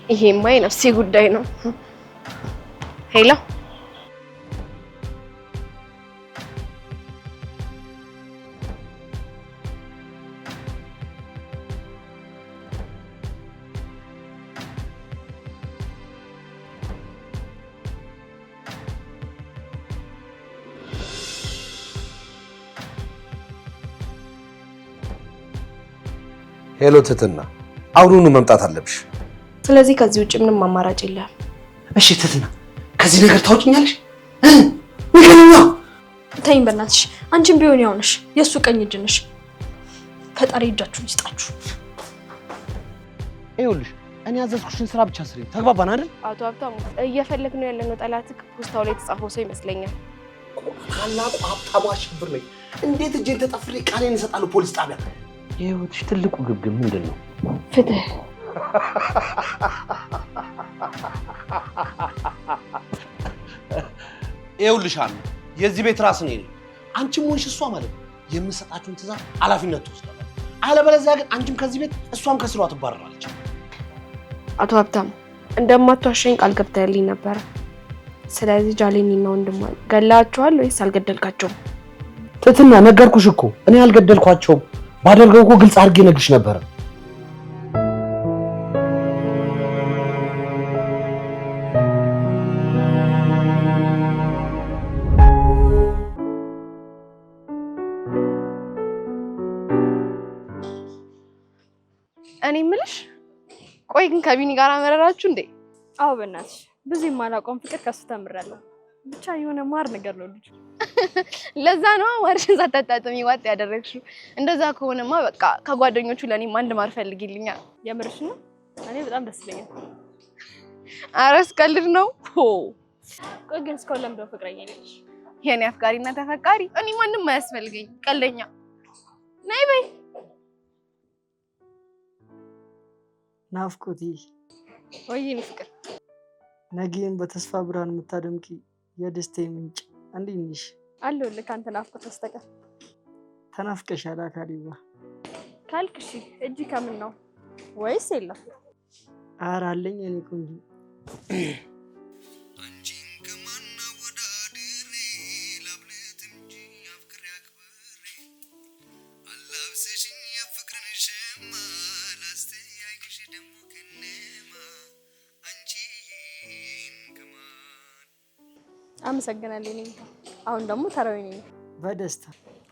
ይሄማ የነፍሴ ጉዳይ ነው። ሄሎ ሄሎ ትትና፣ አሁኑኑ መምጣት አለብሽ። ስለዚህ ከዚህ ውጭ ምንም አማራጭ የለም። እሺ ትትና፣ ከዚህ ነገር ታውቂኛለሽ? ንገሪኛ። ተይኝ በእናትሽ። አንቺም ቢሆን ያው ነሽ፣ የእሱ ቀኝ እጅ ነሽ። ፈጣሪ እጃችሁን ይስጣችሁ። ይኸውልሽ እኔ ያዘዝኩሽን ስራ ብቻ ስሪ። ተግባባን አይደል? አቶ ሀብታሙ እየፈለግነው ያለነው ጠላትክ ፖስታው ላይ የተጻፈው ሰው ይመስለኛል። ታላቁ ሀብታሙ አሸብር ነኝ። እንዴት እጄን ተጠፍሬ ቃሌን እሰጣለሁ ፖሊስ ጣቢያ? የህይወትሽ ትልቁ ግብግብ ምንድን ነው? ፍትህ። ይኸውልሽ አሉ የዚህ ቤት ራስ ነኝ። አንቺም ሆንሽ እሷ ማለት ነው የምሰጣችሁን ትዕዛዝ ኃላፊነት ትወስዳለች። አለበለዚያ ግን አንቺም ከዚህ ቤት እሷም ከስሯ ትባረራለች። አቶ ሀብታሙ እንደማትዋሸኝ ቃል ገብተህልኝ ነበር። ስለዚህ ጃሌኒና ወንድሟን ገላቸዋል ወይስ አልገደልካቸውም? ትትና ነገርኩሽ እኮ እኔ አልገደልኳቸውም። ባደርገው እኮ ግልጽ አድርጌ ነግርሽ ነበር። እኔ የምልሽ ቆይ ግን ከቢኒ ጋር አመረራችሁ እንዴ? አዎ በእናትሽ ብዙ የማላውቀውን ፍቅር ከሱ ተምራለሁ። ብቻ የሆነ ማር ነገር ነው ልጅ። ለዛ ነው ማርሽን ሳታጣጥሚ ዋጥ ያደረግሽው። እንደዛ ከሆነማ በቃ ከጓደኞቹ ለኔም አንድ ማር ፈልጊልኛ። የምርሽ ነው? እኔ በጣም ደስ ይለኛል። አረስ ቀልድ ነው። ቆይ ግን እስካሁን ለምንድን ነው ፍቅረኛ ነሽ? የኔ አፍቃሪና ተፈቃሪ እኔ ማንም አያስፈልገኝ። ቀልደኛ ነይ በይ። ናፍቆቴ ወይኔ ፍቅር ነገን በተስፋ ብርሃን የምታደምቂ የደስታዬ ምንጭ እንዴት ነሽ? አለሁልህ ከአንተ ናፍቆት በስተቀር። ተናፍቀሻል አካሌዋ ካልክ እሺ እጅ ከምን ነው ወይስ የለም? ኧረ አለኝ እኔ ቆንጆ። አመሰግናለሁ። እኔ አሁን ደግሞ ተራው ነኝ። በደስታ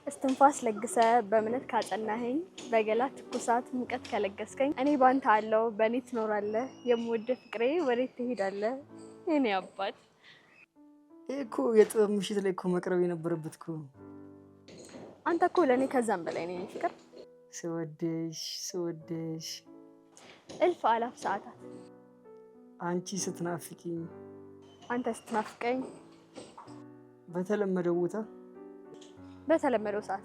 እስትንፋስ ለግሰ በእምነት ካጸናኸኝ በገላ ትኩሳት ሙቀት ከለገስከኝ እኔ ባንተ አለው በእኔ ትኖራለህ የምወደው ፍቅሬ ወዴት ትሄዳለህ የኔ አባት። እኮ የጥበብ ምሽት ላይ እኮ መቅረብ የነበረበት እኮ። አንተ እኮ ለእኔ ከዛም በላይ ነኝ ፍቅር። ስወደሽ እልፍ አላፍ ሰዓታት አንቺ ስትናፍቂኝ አንተ ስትናፍቀኝ በተለመደው ቦታ በተለመደው ሰዓት።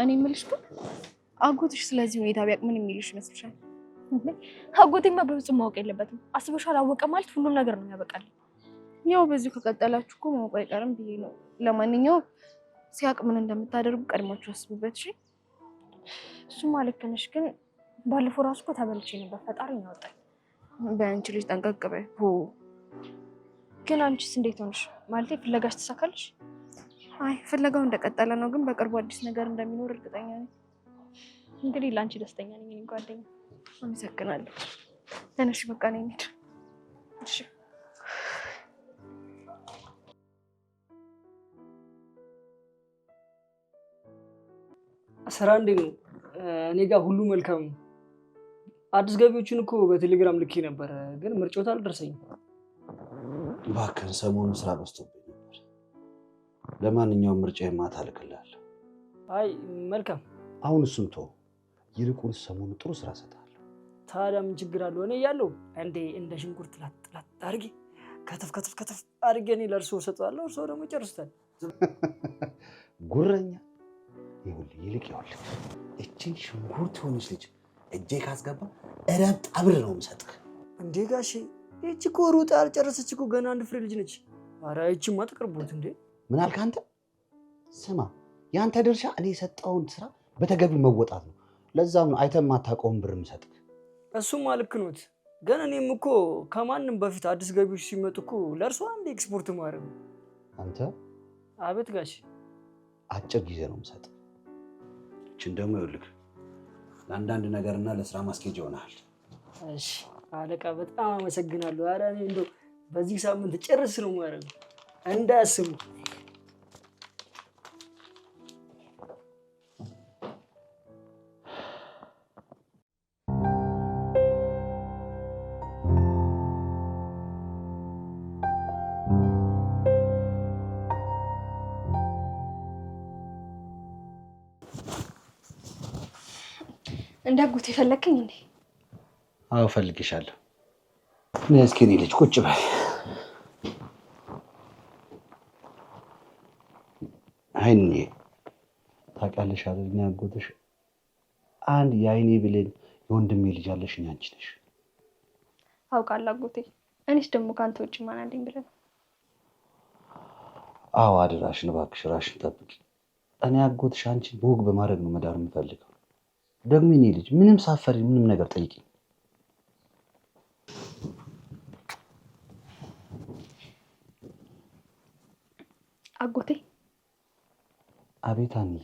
እኔ የምልሽ ግን አጎትሽ ስለዚህ ሁኔታ ቢያውቅ ምን የሚልሽ ይመስልሻል? አጎቴማ በፍጹም ማወቅ የለበትም። አስበሻል? አወቀ ማለት ሁሉም ነገር ነው ያበቃል። ያው በዚሁ ከቀጠላችሁ እኮ ማወቅ አይቀርም ብዬ ነው። ለማንኛውም ሲያውቅ ምን እንደምታደርጉ ቀድማችሁ አስቡበት። እሺ እሱማ ልክ ነሽ፣ ግን ባለፈው ራሱ እኮ ተበልቼ ነበር። ፈጣሪ ነው ያወጣኝ። በአንቺ ልጅ ጠንቀቅ በይ። ግን አንቺስ እንዴት ሆነሽ? ማለቴ ፍለጋሽ ተሳካልሽ? አይ ፍለጋው እንደቀጠለ ነው፣ ግን በቅርቡ አዲስ ነገር እንደሚኖር እርግጠኛ ነኝ። እንግዲህ ለአንቺ ደስተኛ ነኝ እኔ ጓደኛ። አመሰግናለሁ። ተነሽ በቃ ነኝ እንሂድ። እሺ ስራ እንዴት ነው? እኔ ጋር ሁሉ መልካም ነው። አዲስ ገቢዎችን እኮ በቴሌግራም ልኬ ነበር፣ ግን ምርጫው አልደረሰኝም። እባክህን ሰሞኑን ስራ በዝቶብኝ ነበር። ለማንኛውም ምርጫዬን ማታ እልክልሃለሁ። አይ መልካም። አሁን እሱን ተው፣ ይልቁን ሰሞኑን ጥሩ ስራ እሰጥሃለሁ። ታዲያ ምን ችግር አለው? እኔ እያለሁ እንደ ሽንኩርት ላጥ አድርጌ ከተፍ አድርጌ እኔ ለእርስዎ እሰጠዋለሁ፣ እርስዎ ደግሞ ይጨርሱታል። ጉረኛ። ይልቅ እችን ሽንኩርት ሆነች ልጅ እጄ ካስገባ እረብጥ ብር ነው የምሰጥህ። እንዴ ጋሼ፣ ይህች እኮ ሩጣ ያልጨረሰች እኮ ገና አንድ ፍሬ ልጅ ነች። ኧረ ይህችማ ትቅርቦት እንዴ። ምን አልክ አንተ? ስማ ያንተ ድርሻ እኔ የሰጠውን ስራ በተገቢ መወጣት ነው። ለዛም ነው አይተህ የማታውቀውን ብር የምሰጥህ። እሱም ልክ ኖት። ግን እኔም እኮ ከማንም በፊት አዲስ ገቢዎች ሲመጡ እኮ ለእርሷ አንድ ኤክስፖርት ማድረግ ነው። አንተ? አቤት ጋሽ። አጭር ጊዜ ነው የምሰጥህ። እችን ደግሞ ይኸውልህ ለአንዳንድ ነገርና ለስራ ማስኬጅ ይሆናል። እሺ አለቃ በጣም አመሰግናለሁ። ኧረ እኔ እንደው በዚህ ሳምንት ጭርስ ነው የማደርገው እንዳያስቡ። እንዳጎት የፈለከኝ እንዴ? አዎ ፈልግሻለሁ። እስኪ እኔ ልጅ ቁጭ በይ። አይኔ ታውቂያለሽ አይደል? እኔ አጎትሽ አንድ የአይኔ ብሌን የወንድሜ ልጅ አለሽኝ አንቺ ነሽ። አውቃለሁ አጎቴ። እኔስ ደግሞ ከአንተ ውጭ ማን አለኝ ብለህ ነው? አዎ አደራሽን እባክሽ ራስሽን ጠብቂ። እኔ አጎትሽ አንቺን በወግ በማድረግ ነው መዳር የምፈልገው። ደግሞ እኔ ልጅ ምንም ሳፈሪ ምንም ነገር ጠይቂኝ። አጎቴ። አቤት አንዬ።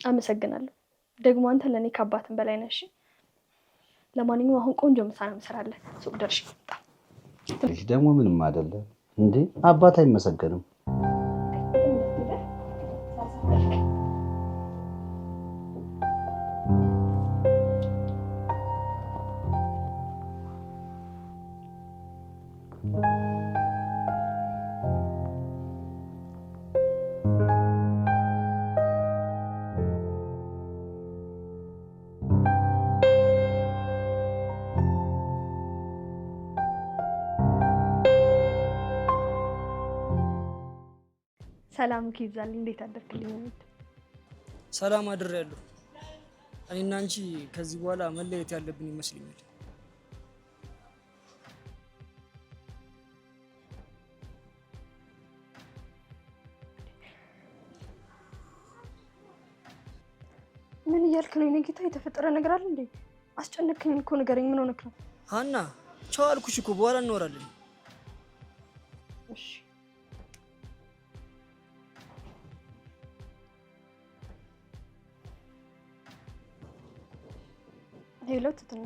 አመሰግናለሁ። ደግሞ አንተ ለእኔ ከአባትም በላይ ነሽ። ለማንኛውም አሁን ቆንጆ ምሳ ነው የምሰራለህ። ሱቅ ደርሼ መጣ። ልጅ ደግሞ ምንም አይደለም እንዴ አባት አይመሰገንም። ሰላም ይብዛልኝ። እንዴት አደርክልኝ? ሰላም አድሬያለሁ። እኔና አንቺ ከዚህ በኋላ መለየት ያለብን ይመስለኛል። ምን እያልክ ነው? የኔ ጌታ የተፈጠረ ነገር አለ እንዴ? አስጨነቅኝ እኮ ንገረኝ። ምን ሆነክ ነው? ሀና ቻው አልኩሽ እኮ በኋላ እናወራለን። እሺ ሄሎ ትትና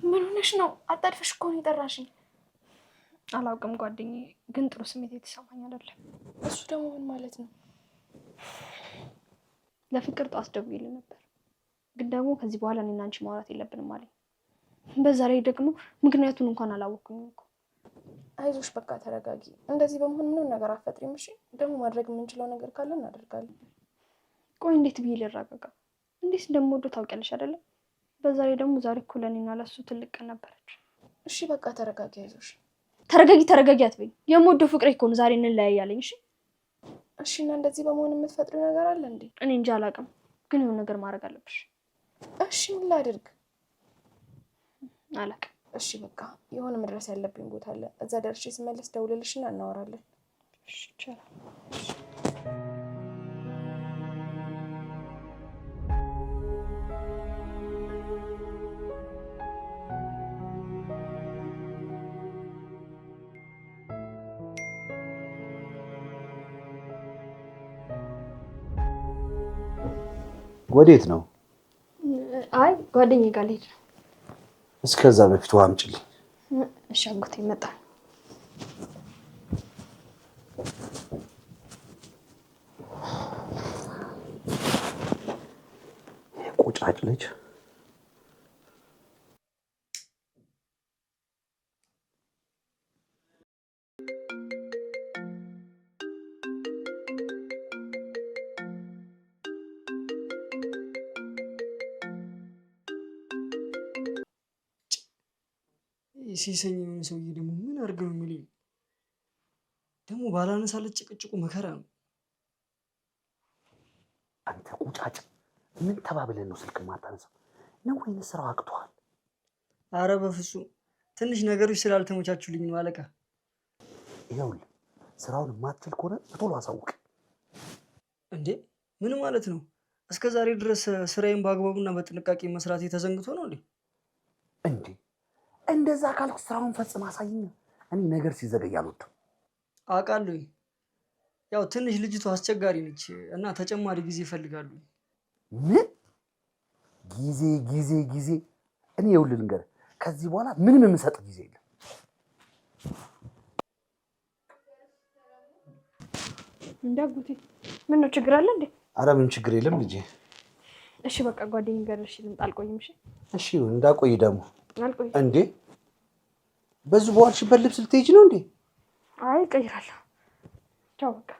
ምን ሆነሽ ነው? አጣድፈሽ እኮ ነው የጠራሽኝ። አላውቅም ጓደኛዬ፣ ግን ጥሩ ስሜት የተሰማኝ አይደለም። እሱ ደግሞ ምን ማለት ነው? ለፍቅር ጧት ደውዬልህ ነበር፣ ግን ደግሞ ከዚህ በኋላ እኔና አንቺ ማውራት የለብንም አለኝ። በዛ ላይ ደግሞ ምክንያቱን እንኳን አላወቅኩኝም እኮ። አይዞሽ በቃ ተረጋጊ። እንደዚህ በመሆን ምንም ነገር አትፈጥሪም። እሺ ደግሞ ማድረግ የምንችለው ነገር ካለ እናደርጋለን። ቆይ እንዴት ብዬ ልረጋጋ? እንዴት እንደምወደው ታውቂያለሽ አይደለም? በዛ ላይ ደግሞ ዛሬ እኮ ለእኔና ለሱ ትልቅ ቀን ነበረች። እሺ በቃ ተረጋጊ፣ አይዞሽ። ተረጋጊ አትበይኝ። የምወደው ፍቅሬ እኮ ነው ዛሬ እንለያያለኝ። እሺ እና እንደዚህ በመሆን የምትፈጥሪው ነገር አለ እንዴ? እኔ እንጃ አላውቅም፣ ግን የሆነ ነገር ማድረግ አለብሽ። እሺ ምን ላድርግ? አላውቅም። እሺ በቃ የሆነ መድረስ ያለብኝ ቦታ አለ። እዛ ደርሼ ስመለስ ደውልልሽና እናወራለን። እሺ ይቻላል። ወዴት ነው? አይ ጓደኛዬ ጋር ልሄድ ነው። እስከዛ በፊት ውሃ አምጪልኝ። እሺ አጎቴ ይመጣል። ቁጫጭ ልጅ ሲሰኝ የሆነ ሰውዬ ደግሞ ምን አድርገው ነው የሚለኝ? ደግሞ ባላነሳለት ጭቅጭቁ መከራ ነው። አንተ ቁጫጭ ምን ተባብለን ነው ስልክ ማታነሳው? ነው ወይንስ ስራው አቅቷል? አረ በፍጹም ትንሽ ነገሮች ስላልተመቻቹልኝ ነው አለቃ። ይኸውልህ ስራውን የማትችል ከሆነ በቶሎ አሳውቅ። እንዴ ምን ማለት ነው? እስከ ዛሬ ድረስ ስራዬን በአግባቡና በጥንቃቄ መስራት ተዘንግቶ ነው እንዴ? እንዴ እንደዛ ካልክ ስራውን ፈጽም አሳይኝ። እኔ ነገር ሲዘገይ አልወድም። አውቃለሁ። ያው ትንሽ ልጅቷ አስቸጋሪ ነች እና ተጨማሪ ጊዜ ይፈልጋሉ። ምን ጊዜ? እኔ ይኸውልህ ልንገርህ፣ ከዚህ በኋላ ምንም የምሰጥ ጊዜ የለም። እንዳጉቲ ምን ነው ችግር አለ እንዴ? አረ ምንም ችግር የለም ልጄ። እሺ በቃ ጓደኛዬ ጋር እሺ ልምጣ፣ አልቆይም። እሺ እንዳቆይ ደግሞ አልቆይም እንዴ? በዚህ በዋልሽበት ልብስ ልትሄጂ ነው እንዴ? አይ እቀይራለሁ። ቻው በቃ።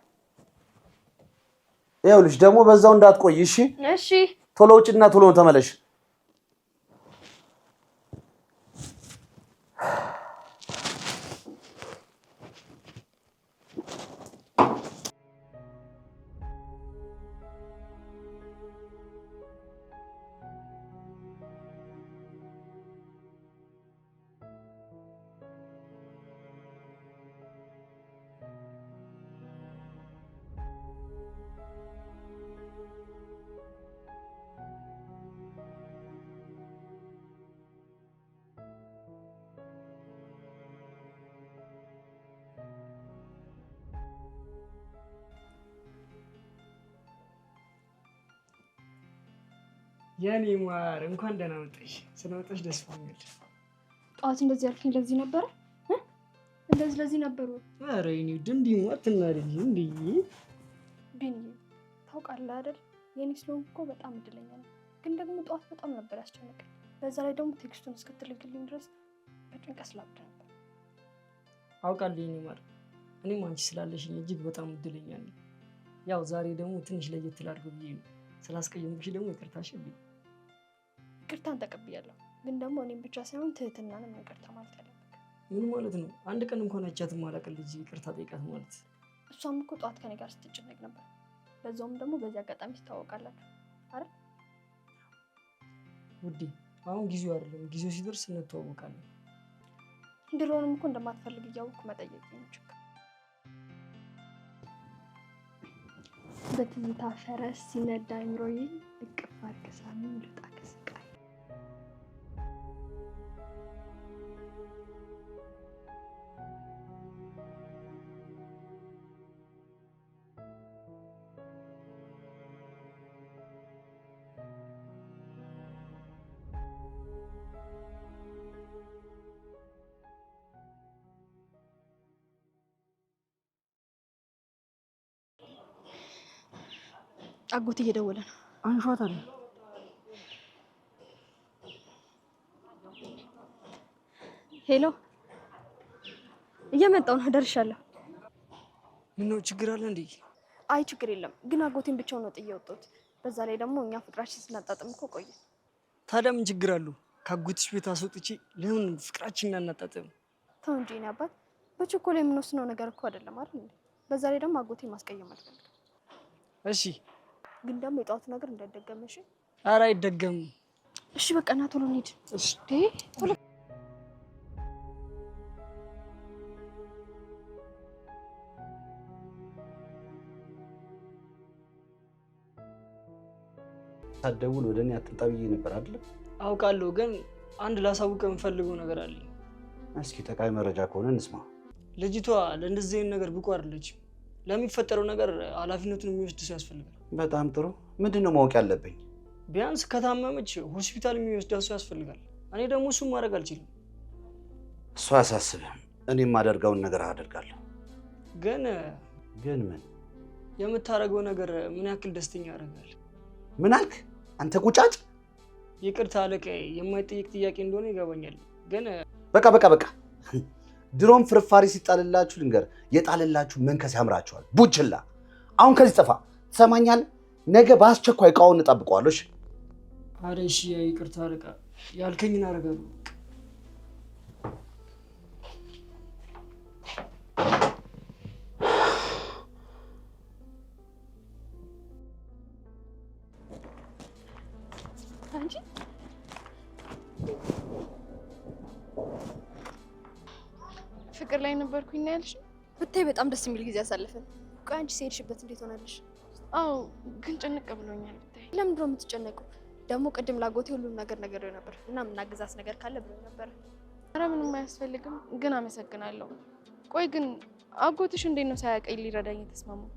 ይኸውልሽ ደግሞ በዛው እንዳትቆይ እሺ? እሺ ቶሎ ውጭና ቶሎ ተመለሽ። የኔ ማር እንኳን ደህና መጣሽ። ስለመጣሽ ደስ ብሎኛል። ጠዋት እንደዚህ ያልከኝ ለዚህ ነበረ? እንደዚህ ለዚህ ነበሩ? ኧረ የኔ ድንዲሙ አትናደጂ እንዴ። ቢኒ ታውቃለህ አይደል? የኔ ስለሆንኩ እኮ በጣም እድለኛ ነኝ። ግን ደግሞ ጠዋት በጣም ነበር ያስጨነቀኝ። በዛ ላይ ደግሞ ቴክስቱን እስክትልክልኝ ድረስ በጭንቀት ስላብድ ነበር። አውቃለሁ የኔ ማር፣ እኔም አንቺ ስላለሽኝ እጅግ በጣም እድለኛ ነኝ። ያው ዛሬ ደግሞ ትንሽ ለየት ላድርገው ብዬ ነው። ስላስቀየምኩሽ ደግሞ ይቅርታሽ ብዬ። ይቅርታን ተቀብያለሁ፣ ግን ደግሞ እኔም ብቻ ሳይሆን ትህትናንም ይቅርታ ማለት ያለብህ። ምን ማለት ነው? አንድ ቀን እንኳን አይቻትም አላውቅም ልጅ ይቅርታ ጠይቃት ማለት። እሷም እኮ ጠዋት ከኔ ጋር ስትጨነቅ ነበር። በዛውም ደግሞ በዚህ አጋጣሚ ትታወቃላችሁ አይደል? ውዴ አሁን ጊዜው አይደለም፣ ጊዜው ሲደርስ እንተዋወቃለን። ድሮንም እኮ እንደማትፈልግ እያወቅኩ መጠየቅ ነው ችግር። በትዝታ ፈረስ ሲነዳ አይምሮዬ እቅፍ አድርገህ ሳሚኝ ልውጣ ከስቃይ። አጎቴ እየደወለ ነው። አንሿት አለ። ሄሎ፣ እየመጣሁ ነው፣ ደርሻለሁ። ምነው ችግር አለ እንዴ? አይ ችግር የለም፣ ግን አጎቴን ብቻውን ነው ጥዬ የወጣሁት። በዛ ላይ ደግሞ እኛ ፍቅራችን ስናጣጥም እኮ ቆየ። ታዲያ ምን ችግር አለው? ካጎትሽ ቤት አስወጥቼ ለምን ፍቅራችንን እናጣጥም? ተው እንጂ የእኔ አባት፣ በችኮላ የምንወስነው ነገር እኮ አይደለም አይደል? በዛ ላይ ደግሞ አጎቴን ማስቀየም አልፈልግም። እሺ ግን ደግሞ የጠዋቱ ነገር እንዳይደገም እሺ? ኧረ አይደገምም። እሺ በቃ ና ቶሎ እንሂድ። እሺ ቶሎ ሳትደውል ወደ እኔ አትምጣ ብዬ ነበር አይደል? አውቃለሁ፣ ግን አንድ ላሳውቅ የምፈልገው ነገር አለ። እስኪ ጠቃሚ መረጃ ከሆነ እንስማ። ልጅቷ ለእንደዚህ አይነት ነገር ብቁ አይደለችም። ለሚፈጠረው ነገር ኃላፊነቱን የሚወስድ ሰው ያስፈልጋል። በጣም ጥሩ። ምንድን ነው ማወቅ ያለብኝ? ቢያንስ ከታመመች ሆስፒታል የሚወስዳት ሰው ያስፈልጋል። እኔ ደግሞ እሱን ማድረግ አልችልም። እሱ አያሳስብም። እኔ የማደርገውን ነገር አደርጋለሁ። ግን ምን? የምታደርገው ነገር ምን ያክል ደስተኛ ያደርጋል? ምን አልክ አንተ ቁጫጭ? ይቅርታ አለቃዬ፣ የማይጠይቅ ጥያቄ እንደሆነ ይገባኛል። ግን በቃ ድሮም ፍርፋሪ ሲጣልላችሁ ልንገር፣ የጣልላችሁ መንከስ ያምራችኋል። ቡችላ አሁን ከዚህ ጥፋ። ትሰማኛለህ? ነገ በአስቸኳይ እቃውን እንጠብቀዋለሁ። እሺ? ኧረ እሺ፣ ይቅርታ አለቃ፣ ያልከኝን አደርጋለሁ። አንቺ ፍቅር ላይ ነበርኩኝ ነው ያልሽ? ብታይ በጣም ደስ የሚል ጊዜ አሳልፈን። ቆይ አንቺ ሲሄድሽበት እንዴት ሆናለሽ? አዎ ግን ጭንቅ ብሎኛል ብታይ። ለምንድን ነው የምትጨነቀው? ደግሞ ቅድም ላጎቴ ሁሉም ነገር ነግሬው ነበር እና የምናግዛት ነገር ካለ ብሎኝ ነበር። ኧረ ምንም አያስፈልግም፣ ግን አመሰግናለሁ። ቆይ ግን አጎትሽ እንዴት ነው ሳያውቀኝ ሊረዳኝ የተስማማው?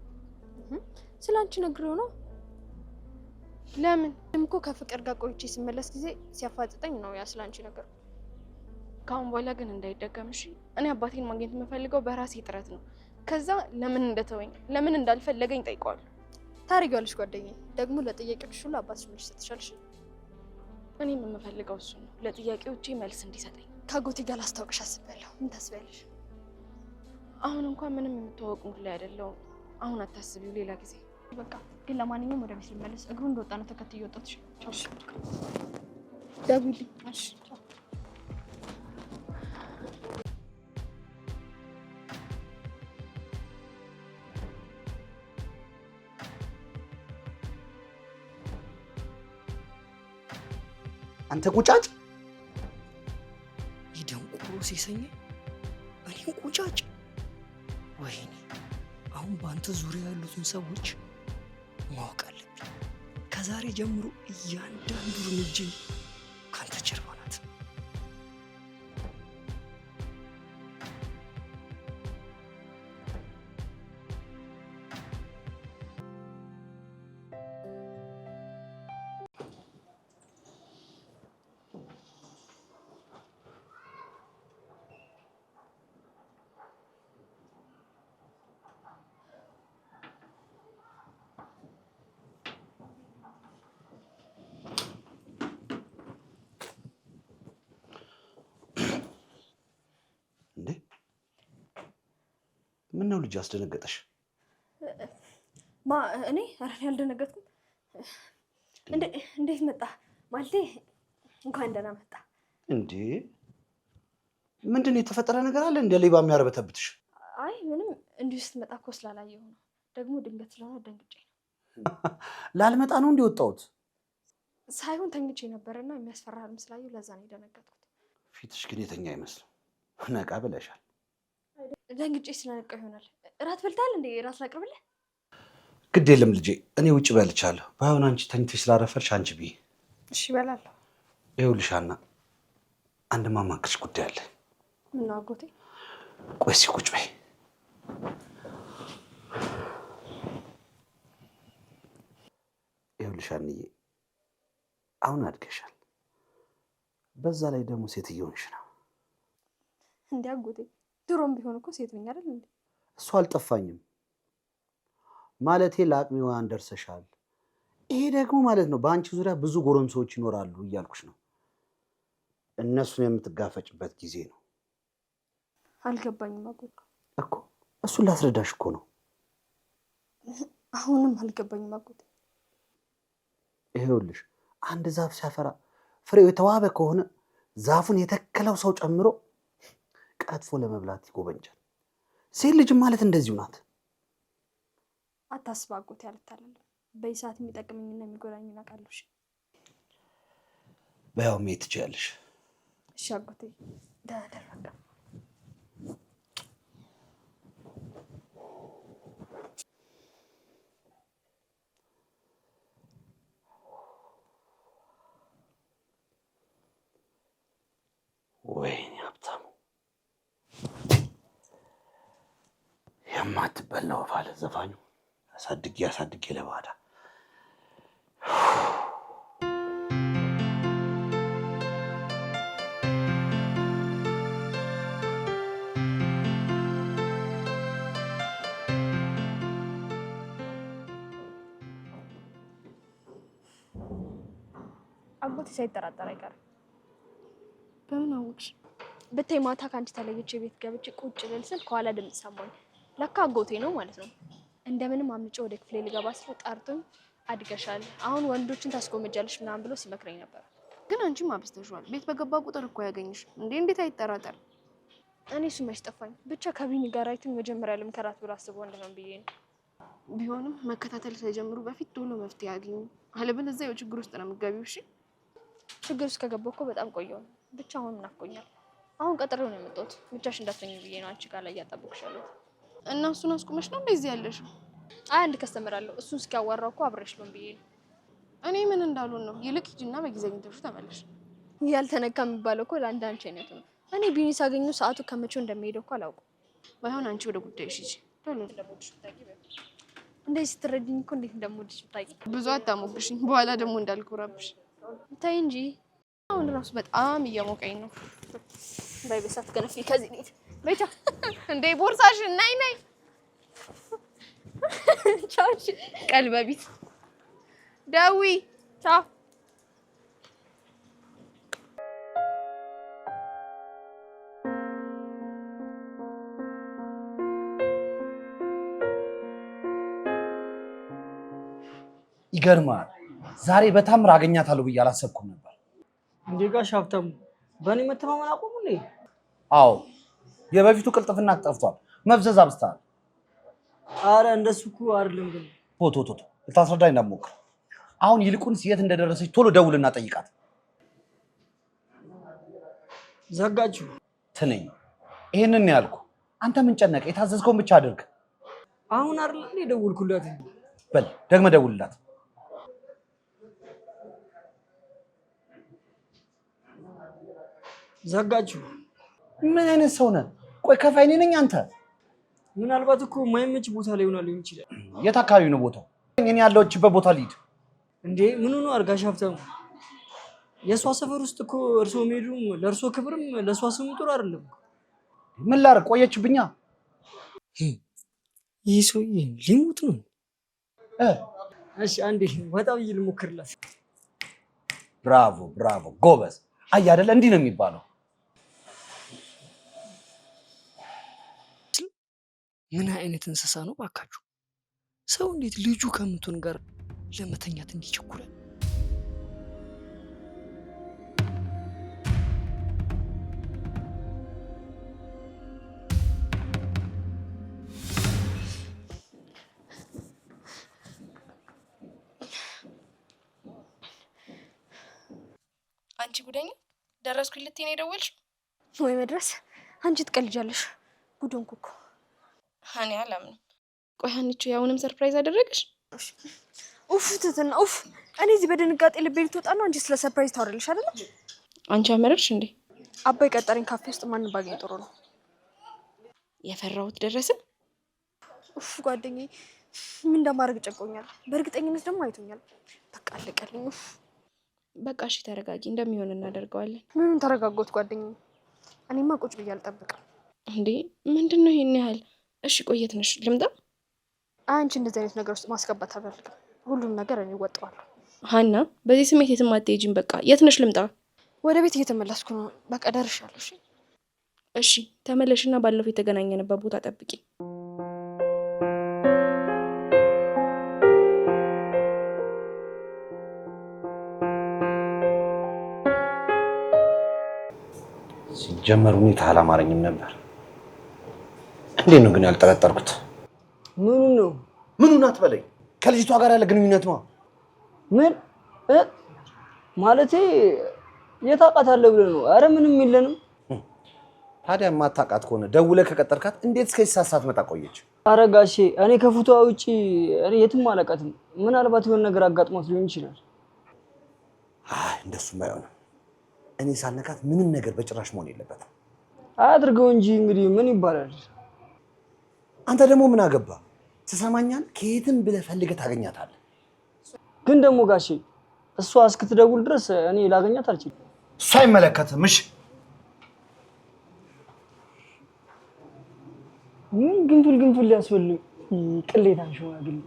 ስለ አንቺ ነግሬው ነው። ለምን? እኮ ከፍቅር ጋር ቆይቼ ስመለስ ጊዜ ሲያፋጥጠኝ ነው ያ ስለ አንቺ ነገር። ከአሁን በኋላ ግን እንዳይደገም እሺ? እኔ አባቴን ማግኘት የምፈልገው በራሴ ጥረት ነው። ከዛ ለምን እንደተወኝ ለምን እንዳልፈለገኝ ጠይቀዋለሁ። ታሪጊዋለሽ ጓደኛዬ። ደግሞ ለጥያቄዎች ሁሉ አባትሽ መልስ ይሰጥሻል። እኔም የምፈልገው እሱ ነው፣ ለጥያቄዎቼ መልስ እንዲሰጠኝ። ከአጎቴ ጋር ላስታውቅሽ አስቤያለሁ። ምን ታስቢያለሽ? አሁን እንኳን ምንም የምታወቅ ሙድ ላይ አይደለሁም። አሁን አታስቢው፣ ሌላ ጊዜ በቃ። ግን ለማንኛውም ወደ ቤት ልመለስ። እግሩ እንደወጣ ነው ተከትዬ ወጣትሽ። ቻው። ደውይልኝ። እሺ ቻው። አንተ ቁጫጭ! ይደንቁሩ ሲሰኝ እኔም ቁጫጭ! ወይኔ አሁን በአንተ ዙሪያ ያሉትን ሰዎች ማወቅ አለብኝ። ከዛሬ ጀምሮ እያንዳንዱ እርምጃ ካንተ ጀርባ ናት። ምን ነው ልጅ አስደነገጠሽ? እኔ ኧረ ያልደነገጥኩም። እንዴት መጣ? ማለቴ እንኳን ደህና መጣ። እንዴ ምንድን ነው የተፈጠረ ነገር አለ? እንደ ሌባ የሚያረበተብትሽ? አይ ምንም፣ እንዲሁ ስትመጣ እኮ ስላላየሁ ነው። ደግሞ ድንገት ስለሆነ ደንግጬ ነው። ላልመጣ ነው እንዲወጣሁት ሳይሆን ተኝቼ ነበርና የሚያስፈራ ህልም ስላየሁ ለዛ ነው የደነገጥኩት። ፊትሽ ግን የተኛ አይመስልም። ነቃ ብለሻል። ደንግጬ ስለነቃ ይሆናል። እራት በልተሃል እንዴ? እራት ላቅርብልህ? ግድ የለም ልጄ፣ እኔ ውጭ በልቻለሁ። ባይሆን አንቺ ተኝተሽ ስላረፈርሽ አንቺ ብዬ። እሺ እበላለሁ። ይኸውልሽ ሀና፣ አንድ ማማክርሽ ጉዳይ አለ። ምነው አጎቴ? ቆይ እስኪ ቁጭ በይ። ይኸውልሽ ሀንዬ፣ አሁን አድገሻል። በዛ ላይ ደግሞ ሴትዮንሽ ነው። እንዴ አጎቴ፣ ድሮም ቢሆን እኮ ሴት ነኝ አይደል እንዴ? እሱ አልጠፋኝም። ማለቴ ለአቅመ ሔዋን ደርሰሻል። ይሄ ደግሞ ማለት ነው በአንቺ ዙሪያ ብዙ ጎረምሶች ይኖራሉ እያልኩሽ ነው። እነሱን የምትጋፈጭበት ጊዜ ነው። አልገባኝም አጎቴ። እኮ እሱን ላስረዳሽ እኮ ነው። አሁንም አልገባኝም አጎቴ። ይኸውልሽ አንድ ዛፍ ሲያፈራ ፍሬው የተዋበ ከሆነ ዛፉን የተከለው ሰው ጨምሮ ቀጥፎ ለመብላት ይጎበኛል። ሴት ልጅም ማለት እንደዚሁ ናት። አታስብ አጎቴ፣ አልታለልም። በሰዓት የሚጠቅመኝና የሚጎዳኝ አውቃለሁ። በያው መሄድ ትችያለሽ። እሺ አጎቴ፣ ደህና ደር። በቃ ወይኔ ሀብታሙ፣ የማትበላው ባለ ዘፋኙ አሳድጌ ለባዳ። አጎቴ ሳይጠራጠር አይቀርም። በምን አወቅሽ? ብታይ ማታ ከአንቺ ተለይቼ ቤት ገብቼ ቁጭ ልል ስል ከኋላ ድምፅ ሰማኝ። ለካ አጎቴ ነው ማለት ነው። እንደምንም አምልጬ ወደ ክፍሌ ልገባ ስል ጠርቶኝ አድገሻል፣ አሁን ወንዶችን ታስጎመጃለሽ ምናምን ብሎ ሲመክረኝ ነበር። ግን አንቺም አብዝተሽዋል። ቤት በገባ ቁጥር እኮ ያገኝሽ። እንዴት አይጠራጠር? እኔ እሱ መች ጠፋኝ። ብቻ ከቢኒ ጋር አይተን መጀመሪያ ልምከራት ብሎ አስቦ እንደሆነ ብዬ ነው። ቢሆንም መከታተል ሳይጀምሩ በፊት ቶሎ መፍትሄ ያገኙ፣ አለበለዚያ ያው ችግር ውስጥ ነው የምትገቢው። እሺ ችግር ውስጥ ከገባሁ እኮ በጣም ቆየሁ። ብቻ አሁን ናፍቆኛል። አሁን ቀጥሬው ነው የመጣሁት። ብቻሽ እንዳትተኝ ብዬ ነው አንቺ ጋር ላይ ያጣብቅሻለሁ። እና እሱን አስቁመሽ ነው እንደዚህ ያለሽው? አይ አንድ ከስተመር አለው። እሱን እስኪያዋራው እኮ አብረሽ ልሆን ብዬ ነው። እኔ ምን እንዳሉን ነው? ይልቅ ሂጂና በጊዜ አግኝተሽ ተመለሽ። ያልተነካ የሚባለው እኮ ለአንድ አንቺ አይነቱ ነው። እኔ ቢኒ ሳገኘው ሰዓቱ ከመቼው እንደሚሄደው እኮ አላውቅም። ባይሆን አንቺ ወደ ጉዳይሽ ሂጂ። ቶሎ እንደዚህ ስትረጅኝ እኮ እንዴት እንደምወድሽ ብታይ። ብዙ አታሞግሽኝ፣ በኋላ ደግሞ እንዳልኮራብሽ። ታይ እንጂ አሁን ራሱ በጣም እየሞቀኝ ነው። ባይ በሳት ገነፊ ከዚህ ቤት ቤቻ እንዴ ቦርሳሽን ናይ ናይ። ቻው። ቀልበቢት ደዊ ቻው። ይገርማል። ዛሬ በታምር አገኛታለሁ ብዬ አላሰብኩም ነበር። እንዴ ጋሽ ሀብታሙ በእኔ መተማመን አቆሙ እንዴ? አዎ የበፊቱ ቅልጥፍና ጠፍቷል። መፍዘዝ አብዝተሃል። አረ እንደሱ እኮ አይደለም ግን ቶቶ ልታስረዳኝ እንዳትሞክር። አሁን ይልቁንስ የት እንደደረሰች ቶሎ ደውልና ጠይቃት። ዘጋችሁ ትንኝ ይሄንን ነው ያልኩህ። አንተ ምን ጨነቀ? የታዘዝከውን ብቻ አድርግ። አሁን አይደል እንዴ ደውልኩላት? በል ደግመህ ደውልላት። ዘጋችሁ። ምን አይነት ሰው ነህ? ቆይ ከፋይ እኔ ነኝ አንተ? ምናልባት እኮ የማይመች ቦታ ላይ ሆናል ሊሆን ይችላል። የት አካባቢ ነው ቦታው? እኔ ያለሁበት ቦታ ልሂድ። እንዴ ምን ሆኖ ጋሽ ሀብታሙ? የእሷ ሰፈር ውስጥ እኮ እርሶ መሄዱም ለእርሶ ክብርም ለእሷ ስሙ ጥሩ አይደለም። ምን ላድርግ? ቆየችብኛ። ይህ ሰውዬ ሊሞት ነው። እሺ አንዴ ወጣ ብዬ ልሞክርላት። ብራቮ ጎበዝ። አይ አይደለ እንዲህ ነው የሚባለው። ምን አይነት እንስሳ ነው ባካችሁ? ሰው እንዴት ልጁ ከምትሆን ጋር ለመተኛት እንዲቸኩላል? አንቺ ጉደኛ ደረስኩኝ ልትይ ነው የደወልሽው? ወይ መድረስ። አንቺ ትቀልጃለሽ። ጉዶንኩ እኮ እኔ አላምንም። ቆይ ሀኒቾ ያሁንም ሰርፕራይዝ አደረገሽ? ኡፍ ትትና ኡፍ። እኔ እዚህ በድንጋጤ ልቤ ልትወጣ ነው። አንቺ ስለ ሰርፕራይዝ ታወራለሽ አይደል? አንቺ አመረርሽ እንዴ? አባይ ቀጠረኝ ካፌ ውስጥ ማንን ባገኝ ጥሩ ነው? የፈራሁት ደረሰ። ኡፍ ጓደኛዬ ምን እንደማደርግ ጨንቆኛል። በእርግጠኝነት ደግሞ አይቶኛል። በቃ አለቀልኝ። ኡፍ በቃ እሺ ተረጋጊ፣ እንደሚሆን እናደርገዋለን። ምኑን ተረጋጎት ጓደኛዬ? እኔማ ቁጭ ብዬ አልጠብቅም። እንዴ ምንድን ነው ይሄን ያህል? እሺ ቆየት ነሽ ልምጣ? አንቺ እንደዚህ አይነት ነገር ውስጥ ማስገባት አልፈልግም። ሁሉም ነገር እኔ እወጣዋለሁ። ሀና በዚህ ስሜት የትም አትሄጂም። በቃ የት ነሽ ልምጣ? ወደ ቤት እየተመለስኩ ነው። በቃ ደርሻለሁ። እሺ እሺ ተመለሽና ባለፈው የተገናኘንበት ቦታ ጠብቂ። ሲጀመር ሁኔታ አላማረኝም ነበር። እንዴት ነው ግን ያልጠረጠርኩት? ምኑን ነው? ምኑን አትበለኝ። ከልጅቷ ጋር ያለ ግንኙነት ነው። ምን ማለቴ የታውቃታለህ ብለህ ነው? አረ ምንም የለንም። ታዲያ የማታውቃት ከሆነ ደውለህ ከቀጠርካት እንዴት እስከዚህ ሰዓት ሳትመጣ ቆየች? አረ ጋሼ እኔ ከፎቶ ውጪ እኔ የትም አላውቃትም። ምናልባት የሆነ ነገር አጋጥሟት ሊሆን ይችላል። አይ እንደሱም አይሆንም። እኔ ሳልነካት ምንም ነገር በጭራሽ መሆን የለበትም። አያድርገው እንጂ እንግዲህ ምን ይባላል። አንተ ደግሞ ምን አገባ? ትሰማኛል? ከየትም ብለህ ፈልገህ ታገኛታለህ። ግን ደግሞ ጋሼ እሷ እስክትደውል ድረስ እኔ ላገኛት አልችልም። እሷ አይመለከትም። እሺ ምን ግንፍል ሊያስፈልግ ቅሌታን ሽማግሌ።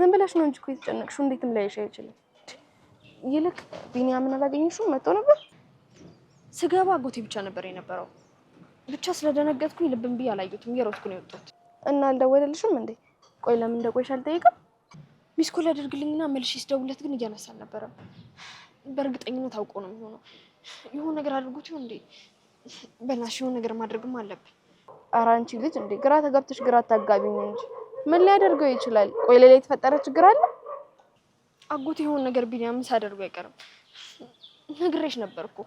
ዝም ብለሽ ነው እንጂ እኮ የተጨነቅሽው። እንዴትም ላይሽ አይችልም። ይልቅ ቢኒያምን አላገኘሽውም? መጥቶ ነበር? ስገባ አጎቴ ብቻ ነበር የነበረው። ብቻ ስለደነገጥኩኝ ልብን ብዬ አላየሁትም። እየሮጥኩ ነው የወጣሁት። እና አልደወለልሽም እንዴ? ቆይ ለምን እንደቆይሽ አልጠይቅም? ሚስኮል ያደርግልኝና መልሼ ስደውልለት ግን እያነሳ አልነበረም። በእርግጠኝነት አውቆ ነው የሚሆነው። የሆነ ነገር አድርጎት ይሆን እንዴ? በናሽው ነገር ማድረግም አለብን። ኧረ አንቺ ልጅ እንዴ ግራ ተጋብተሽ ግራ አታጋቢኝ እንጂ ምን ሊያደርገው ይችላል? ቆይ ሌላ የተፈጠረ ችግር አለ? አጎቴ የሆነ ነገር ቢኒያም ሳደርገው አይቀርም። ነግሬሽ ነበርኩ።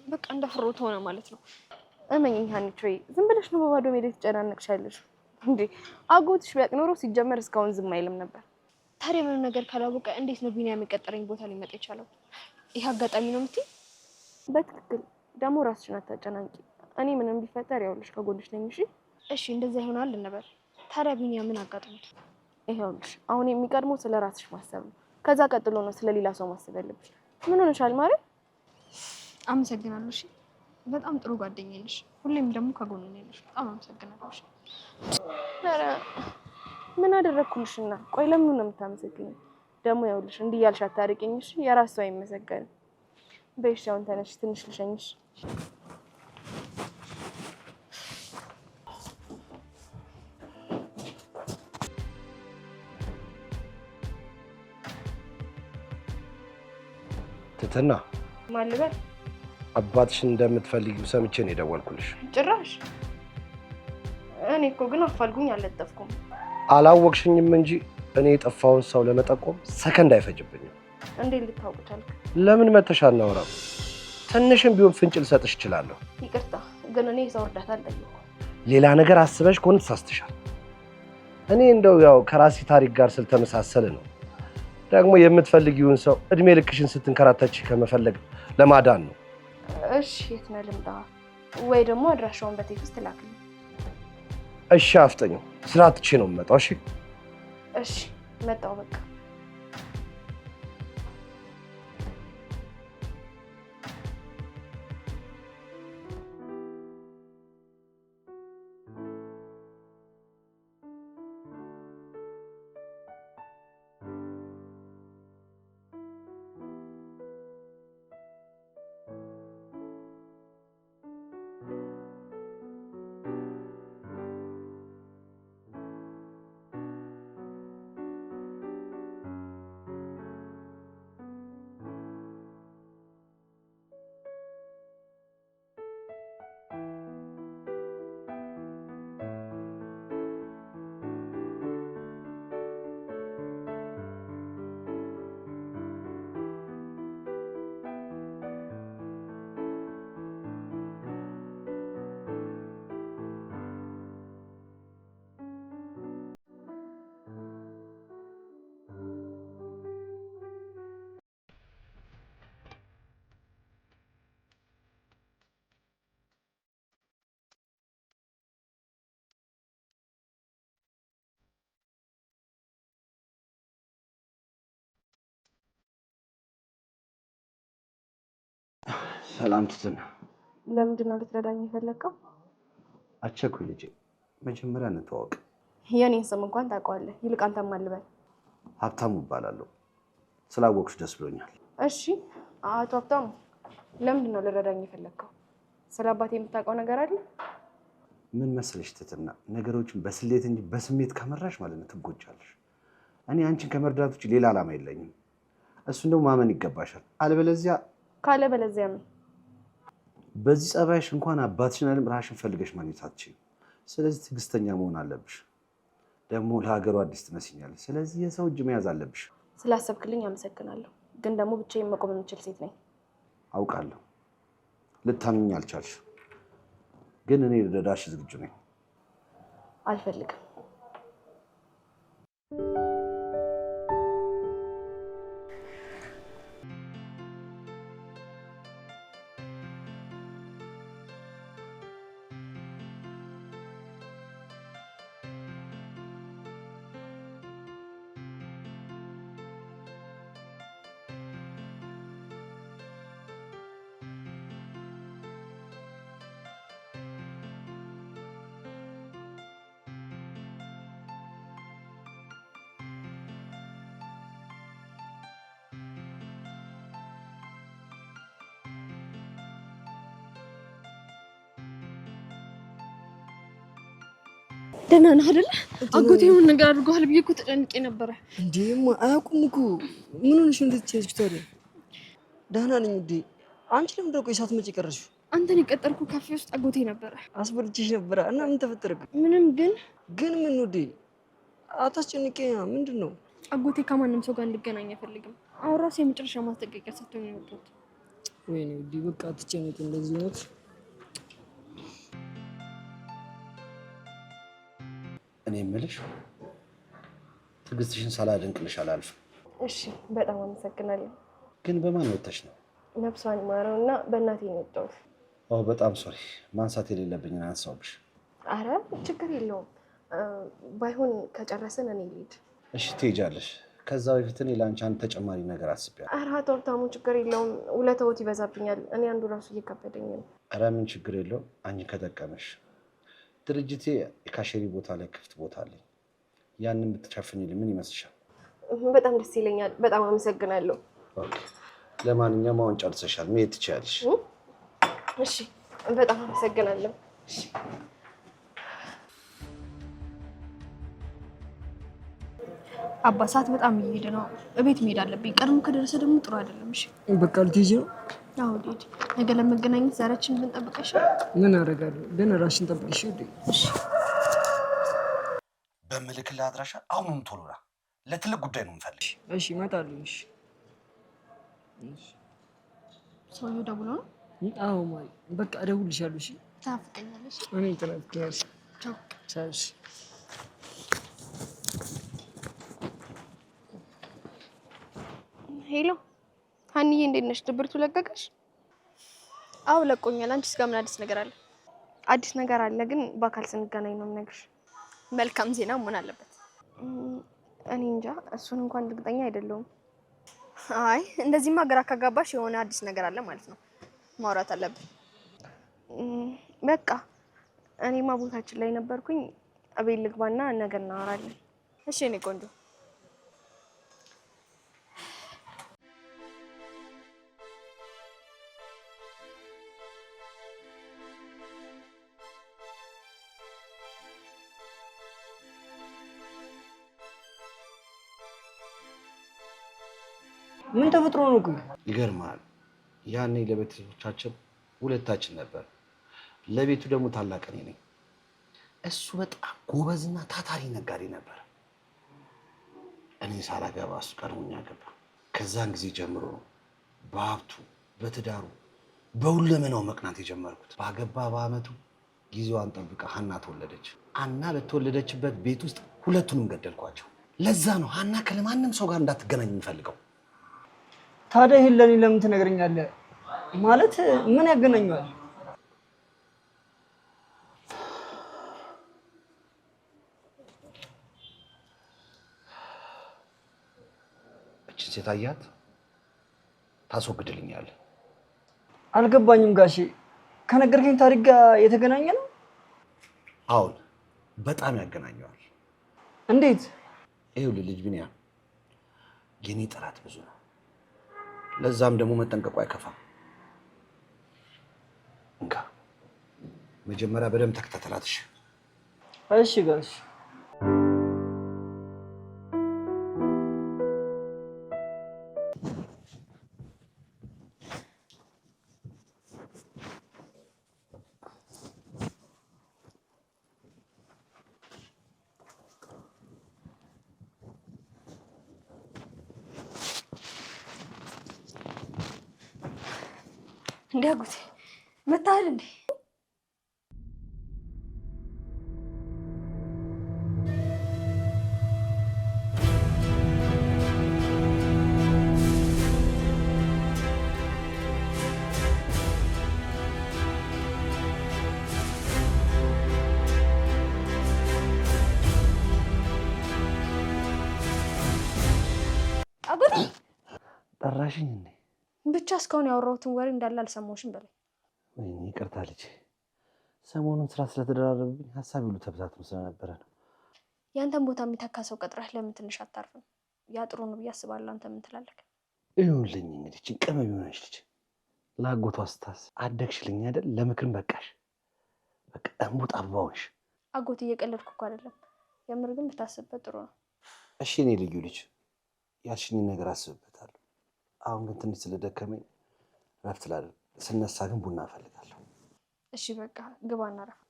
በቃ እንደፍሮት ሆነ ማለት ነው። እመኝኝ ሀኒቾ ዝም ብለሽ ነው በባዶ ሜዳ ትጨናነቅሻለሽ እንዴ? አጎትሽ ቢያውቅ ኖሮ ሲጀመር እስካሁን ዝም አይልም ነበር። ታዲያ ምንም ነገር ካላወቀ እንዴት ነው ቢኒያም የቀጠረኝ ቦታ ሊመጣ የቻለው? ይሄ አጋጣሚ ነው የምትይ? በትክክል ደግሞ ራስሽን አታጨናንቂ። እኔ ምንም ቢፈጠር ያውልሽ ከጎንሽ ነኝ። እሺ እንደዛ ይሆናል እንበል። ታዲያ ቢኒያም ምን አጋጥሞት? ይኸውልሽ አሁን የሚቀድመው ስለ ራስሽ ማሰብ ነው። ከዛ ቀጥሎ ነው ስለ ሌላ ሰው ማሰብ ያለብሽ። ምን ሆነሻል ማለት? አመሰግናለሁ። እሺ በጣም ጥሩ ጓደኛዬ ነሽ። ሁሌም ደግሞ ከጎኔ ነሽ። በጣም አመሰግናለሁ። እሺ ኧረ ምን አደረኩልሽና? ቆይ ለምን ነው የምታመሰግኝ? ደግሞ ይኸውልሽ እንዲህ እያልሽ አታርቂኝ እሺ? የራስ ሰው አይመሰገንም። በይሽ አሁን ተነሽ፣ ትንሽ ልሸኝሽ። ትትና ማን ልበል? አባትሽን እንደምትፈልጊው ሰምቼ ነው የደወልኩልሽ። ጭራሽ እኔ እኮ ግን አፋልጉኝ አልለጠፍኩም። አላወቅሽኝም እንጂ እኔ የጠፋውን ሰው ለመጠቆም ሰከንድ አይፈጅብኝም። እንዴት ልታውቅ ቻልክ? ለምን መተሽ አናወራም? ትንሽም ቢሆን ፍንጭ ልሰጥሽ እችላለሁ። ይቅርታ ግን እኔ ሰው እርዳታ አልጠየኩም። ሌላ ነገር አስበሽ ከሆነ ተሳስተሻል። እኔ እንደው ያው ከራሴ ታሪክ ጋር ስለተመሳሰለ ነው። ደግሞ የምትፈልጊውን ሰው እድሜ ልክሽን ስትንከራተች ከመፈለግ ለማዳን ነው። እሺ የት ነው ልምጣ? ወይ ደግሞ አድራሻውን በቴክስት ላክልኝ። እሺ አፍጠኙ። ስራ ትቼ ነው የምመጣው። እሺ እሺ መጣሁ በቃ። ሰላም ትትና። ለምንድን ነው ልትረዳኝ የፈለግከው? አቸኩኝ ልጄ፣ መጀመሪያ እንተዋወቅ። የኔን ስም እንኳን ታውቀዋለህ። ይልቅ አንተም ማን ልበል? ሀብታሙ እባላለሁ። ስላወቅሽ ደስ ብሎኛል። እሺ አቶ ሀብታሙ፣ ለምንድን ነው ልረዳኝ የፈለግከው? ስለ አባቴ የምታውቀው ነገር አለ? ምን መሰለሽ ትትና፣ ነገሮችን በስሌት እንጂ በስሜት ከመራሽ ማለት ነው ትጎጃለሽ። እኔ አንቺን ከመርዳት ውጭ ሌላ ዓላማ የለኝም። እሱን ደግሞ ማመን ይገባሻል። ካለበለዚያ ምን? በዚህ ጸባይሽ እንኳን አባትሽን አይደለም ራስሽን ፈልገሽ ማግኘት አትችይም። ስለዚህ ትዕግስተኛ መሆን አለብሽ። ደግሞ ለሀገሩ አዲስ ትመስኛለሽ። ስለዚህ የሰው እጅ መያዝ አለብሽ። ስላሰብክልኝ አመሰግናለሁ። ግን ደግሞ ብቻዬን መቆም የምችል ሴት ነኝ። አውቃለሁ። ልታምኚኝ አልቻልሽ። ግን እኔ ልረዳሽ ዝግጁ ነኝ። አልፈልግም። ደህና ነህ አይደል? አጎቴ የሆነ ነገር አድርጎሃል ብዬ እኮ ተጨንቄ ነበረ። እንዴማ አያውቁም እኮ። ምን ሆነሽ እንድትጨስኩ ታዲያ? ደህና ነኝ እንዴ። አንቺ ለምን ደቆ ሳትመጪ ቀረሽ? አንተን የቀጠርኩ ካፌ ውስጥ አጎቴ ነበረ። አስበልጭሽ ነበረ እና ምን ተፈጠረብኝ? ምንም ግን ምን ውዴ አታስጨንቀኝ። ምንድን ነው? አጎቴ ከማንም ሰው ጋር እንድገናኝ አይፈልግም። አሁን ራሱ የመጨረሻ ማስጠንቀቂያ ሰጥቶኝ ነው የወጣሁት። ወይኔ ውዴ በቃ አትጨነቂ እንደዚህ ነው። እኔ የምልሽ ትዕግስትሽን ሳላደንቅልሽ አላልፍም። እሺ በጣም አመሰግናለሁ። ግን በማን ወጥተሽ ነው? ነፍሷን ይማረውና በእናቴ ነው የወጣሁት። በጣም ሶሪ፣ ማንሳት የሌለብኝን አንሳውብሽ። አረ ችግር የለውም። ባይሆን ከጨረስን እኔ ልሂድ። እሺ ትሄጃለሽ። ከዛ በፊት እኔ ለአንቺ አንድ ተጨማሪ ነገር አስቤያለሁ። አረ አቶ ሀብታሙ ችግር የለውም። ውለታዎት ይበዛብኛል። እኔ አንዱ ራሱ እየከበደኝ ነው። አረ ምን ችግር የለው፣ አንቺ ከጠቀመሽ። ድርጅቴ የካሸሪ ቦታ ላይ ክፍት ቦታ አለኝ። ያንን ብትሸፍኝልኝ ምን ይመስልሻል? በጣም ደስ ይለኛል። በጣም አመሰግናለሁ። ለማንኛውም አሁን ጨርሰሻል፣ መሄድ ትችያለሽ። እሺ በጣም አመሰግናለሁ። አባ ሰዓት በጣም እየሄደ ነው። እቤት መሄድ አለብኝ። ቀድሞ ከደረሰ ደግሞ ጥሩ አይደለም። እሺ በቃ ልትሄጂ ነው? አዎ ልሂድ። ነገ ለመገናኘት ዛሬያችንን ብንጠብቀሽ። ምን አደርጋለሁ? ግን ራስሽን ጠብቂሽ ውዴ። እሺ በምልክልህ አድራሻ አሁኑም ቶሎ ና። ለትልቅ ጉዳይ ነው የምፈልግ። እሺ እመጣለሁ። እሺ ሰውዬው ደውሎ ነው? አዎ ማይ በቃ እደውልልሻለሁ። እሺ ታፍቀኛለሽ? እኔ ተናፍቀኛለሽ። ቻው ቻው። ሄሎ ሀኒዬ፣ እንዴት ነሽ? ድብርቱ ለቀቀሽ? አዎ ለቆኛል። አንቺስ ጋር ምን አዲስ ነገር አለ? አዲስ ነገር አለ፣ ግን በአካል ስንገናኝ ነው የምነግርሽ። መልካም ዜና መሆን አለበት። እኔ እንጃ፣ እሱን እንኳን እርግጠኛ አይደለሁም። አይ እንደዚህማ ግራ ካጋባሽ የሆነ አዲስ ነገር አለ ማለት ነው። ማውራት አለብን። በቃ እኔማ ቦታችን ላይ ነበርኩኝ። እቤት ልግባና ነገ እናወራለን። እሺ እኔ ቆንጆ። ምን ተፈጥሮ ነው? ይገርማል። ያኔ ለቤተሰቦቻችን ሁለታችን ነበር፣ ለቤቱ ደግሞ ታላቅ እኔ ነኝ። እሱ በጣም ጎበዝና ታታሪ ነጋዴ ነበር። እኔ ሳላገባ እሱ ቀድሞኝ አገባ። ከዛን ጊዜ ጀምሮ ነው በሀብቱ፣ በትዳሩ፣ በሁለመናው መቅናት የጀመርኩት። ባገባ በአመቱ ጊዜዋን ጠብቃ ሀና ተወለደች። ሀና በተወለደችበት ቤት ውስጥ ሁለቱንም ገደልኳቸው። ለዛ ነው ሀና ከማንም ሰው ጋር እንዳትገናኝ የምፈልገው። ታዲያ ይሄን ለኔ ለምን ትነግረኛለህ? ማለት ምን ያገናኘዋል? እችን ሴት አያት? ታስወግድልኛለህ? አልገባኝም ጋሼ። ከነገርከኝ ታሪክ ጋር የተገናኘ ነው? አሁን በጣም ያገናኘዋል። እንዴት? ይኸውልህ ልጅ ቢኒያም፣ የኔ ጠላት ብዙ ነው። ለዛም ደግሞ መጠንቀቁ አይከፋም። እንካ መጀመሪያ በደንብ ተከታተላትሽ። እሺ ጋሽ። እንዲያጉት መታል እንዴ? አጎቴ ጠራሽኝ እንዴ? ብቻ እስካሁን ያወራሁትን ወሬ እንዳለ አልሰማሁሽም በላይ። ወይኔ ይቅርታ ልጄ፣ ሰሞኑን ስራ ስለተደራረብብኝ ሀሳብ ሁሉ ተበታትኖ ስለነበረ ነው። ያንተን ቦታ የሚተካ ሰው ቀጥረህ ለምን ትንሽ አታርፍም? ያ ጥሩ ነው ብዬ አስባለሁ። አንተ ምን ትላለህ? ይሁንልኝ እንግዲህ እችን ቅመም የሆነች ልጅ ለአጎቷ ስታስብ አደግሽልኝ አይደል? ለምክርም በቃሽ። በቃ እምቡጥ አበባ ሆንሽ። አጎት እየቀለድኩ እኮ አይደለም፣ የምር ግን ብታስብበት ጥሩ ነው። እሺ እኔ ልዩ ልጅ ያልሽኝን ነገር አስብበታለሁ። አሁን ግን ትንሽ ስለደከመኝ ረፍት ላድርግ። ስነሳ ግን ቡና እፈልጋለሁ። እሺ በቃ ግባና አረፍ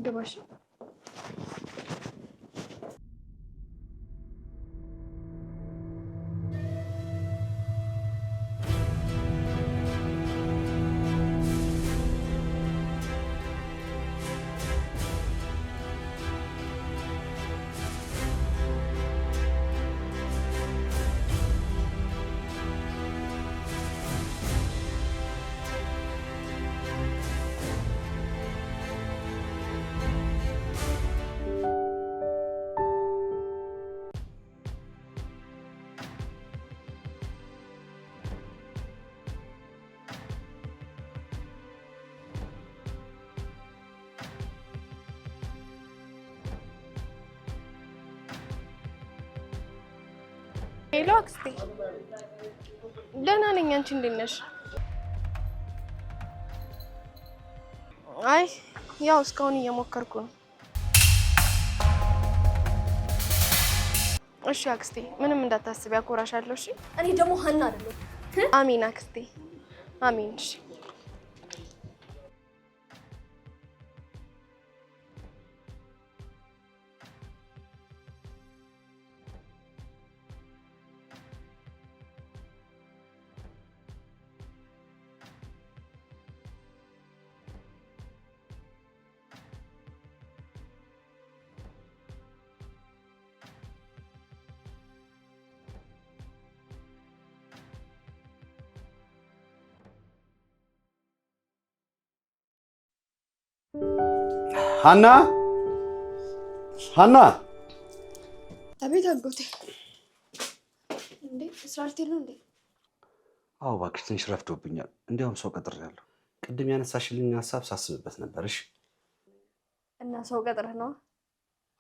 ግባሽ። ሄሎ አክስቴ፣ ደህና ነኝ። አንቺ እንዴት ነሽ? አይ ያው እስካሁን እየሞከርኩ ነው። እሺ አክስቴ፣ ምንም እንዳታስቢ፣ አኮራሻለሁ። እሺ። እኔ ደግሞ ሀና አይደለሁ። አሚን አክስቴ፣ አሚን። እሺ ሀና ሀና! አቤት አጎቴ። እንዴ ስራ ልትሄድ ነው እንዴ? አዎ እባክሽ ትንሽ ረፍዶብኛል። እንዲያውም ሰው ቀጥሬያለሁ። ቅድም ያነሳሽልኝ ሀሳብ ሳስብበት ነበር። እሺ። እና ሰው ቀጥረህ ነው?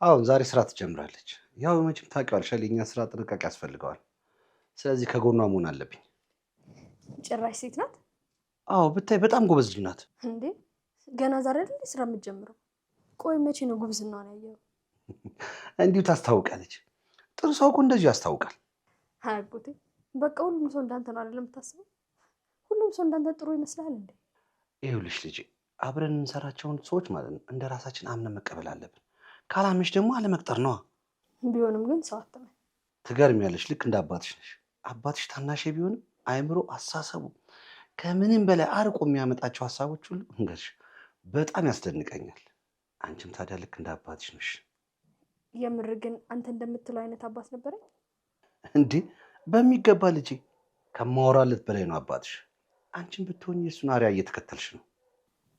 አዎ ዛሬ ስራ ትጀምራለች። ያው መቼም ታውቂዋለሽ፣ የእኛ ስራ ጥንቃቄ ያስፈልገዋል። ስለዚህ ከጎኗ መሆን አለብኝ። ጭራሽ ሴት ናት? አዎ ብታይ በጣም ጎበዝ ልጅ ናት። እንዴ ገና ዛሬ አይደል ስራ የምትጀምረው? ቆይ መቼ ነው ጉብዝናዋን ያየኸው? እንዲሁ ታስታውቃለች። ጥሩ ሰው እኮ እንደዚሁ ያስታውቃል። አጎቴ በቃ ሁሉም ሰው እንዳንተ ነው አይደለም የምታስበው? ሁሉም ሰው እንዳንተ ጥሩ ይመስላል እንዴ? ይኸውልሽ ልጄ፣ አብረን የምንሰራቸውን ሰዎች ማለት ነው እንደ ራሳችን አምነን መቀበል አለብን። ካላምንሽ ደግሞ አለመቅጠር ነዋ። ቢሆንም ግን ሰው አትመን። ትገርሚያለሽ። ልክ እንደ አባትሽ ነሽ። አባትሽ ታናሽ ቢሆንም አይምሮ፣ አሳሰቡ ከምንም በላይ አርቆ የሚያመጣቸው ሀሳቦች ሁሉ እንገርሽ በጣም ያስደንቀኛል። አንቺም ታዲያ ልክ እንደ አባትሽ ነሽ። የምር ግን አንተ እንደምትለው አይነት አባት ነበረኝ እንዴ? በሚገባ ልጄ። ከማወራለት በላይ ነው አባትሽ። አንቺም ብትሆኝ የእሱን አርአያ እየተከተልሽ ነው።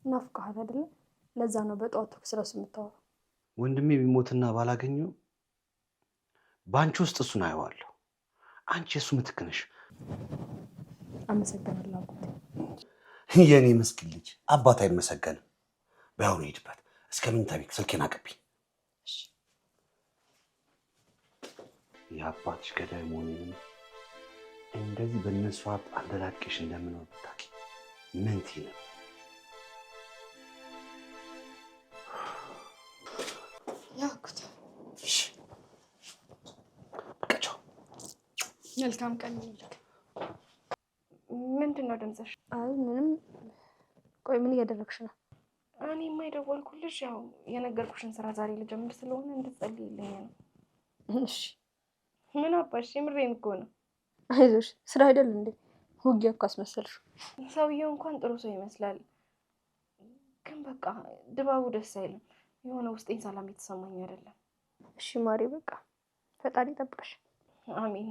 ናፍቀሃል አይደለ? ለዛ ነው በጠዋቱ ስለሱ የምታወራው። ወንድሜ ቢሞትና ባላገኘው በአንቺ ውስጥ እሱን አየዋለሁ። አንቺ የእሱ ምትክ ነሽ። አመሰግናለሁ አጎቴ። የእኔ ምስኪን ልጅ አባት አይመሰገንም። በያሁኑ ሄድበት። እስከ መኝታ ቤት ስልኬን አቀብኝ። የአባትሽ ገዳይ መሆኔንም እንደዚህ በእነሱ ሀብት አደላቅሽ እንደምኖር ብታውቂ ምን ትይ ነበር? ያኩት በቃቸው። መልካም ቀን ይሁንልህ። ምንድን ነው ድምፅሽ? አይ ምንም። ቆይ ምን እያደረግሽ ነው? እኔማ የደወልኩልሽ ያው የነገርኩሽን ስራ ዛሬ ልጀምር ስለሆነ እንድትጸልይልኝ ነው። እሺ። ምን አባሽ? የምሬን እኮ ነው። አይዞሽ፣ ስራ አይደል እንዴ? ውጊያ እኮ አስመሰልሽው። ሰውየው እንኳን ጥሩ ሰው ይመስላል፣ ግን በቃ ድባቡ ደስ አይልም። የሆነ ውስጤን ሰላም የተሰማኝ አይደለም። እሺ ማሬ፣ በቃ ፈጣሪ ይጠብቅሽ። አሜን።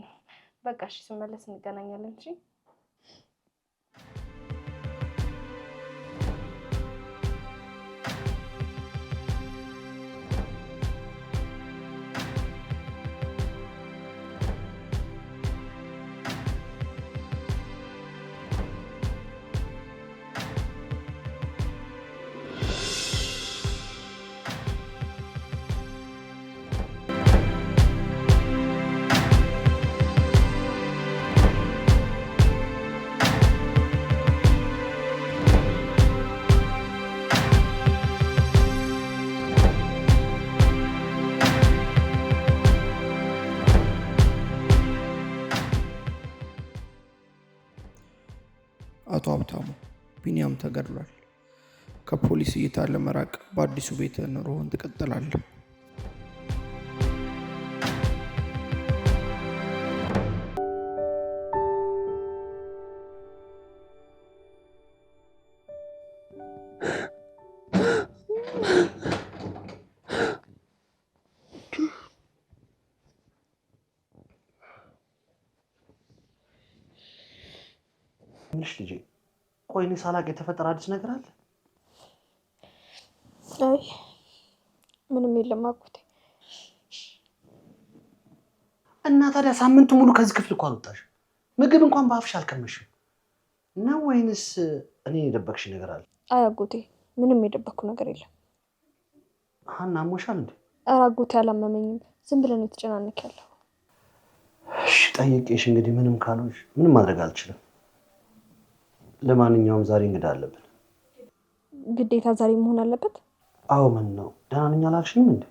በቃ እሺ፣ ስመለስ እንገናኛለን። እሺ ቢኒያም ተገድሏል። ከፖሊስ እይታ ለመራቅ በአዲሱ ቤት ኑሮህን ትቀጥላለህ። ምንሽ ልጄ? ቆይ እኔ ሳላቅ የተፈጠረ አዲስ ነገር አለ? አይ ምንም የለም አጎቴ። እና ታዲያ ሳምንቱ ሙሉ ከዚህ ክፍል እኮ አልወጣሽ፣ ምግብ እንኳን በአፍሽ አልቀመሽም ነው ወይንስ እኔ የደበቅሽ ነገር አለ? አይ አጎቴ ምንም የደበቅኩ ነገር የለም። ሀና አሞሻል እንዴ? ኧረ አጎቴ አላመመኝም፣ ዝም ብለን የተጨናነቅ ያለው። እሺ ጠይቄሽ እንግዲህ ምንም ካልሆንሽ ምንም ማድረግ አልችልም። ለማንኛውም ዛሬ እንግዳ አለብን። ግዴታ ዛሬ መሆን አለበት? አዎ ምን ነው ደህና ነኝ አላልሽኝም እንዴ?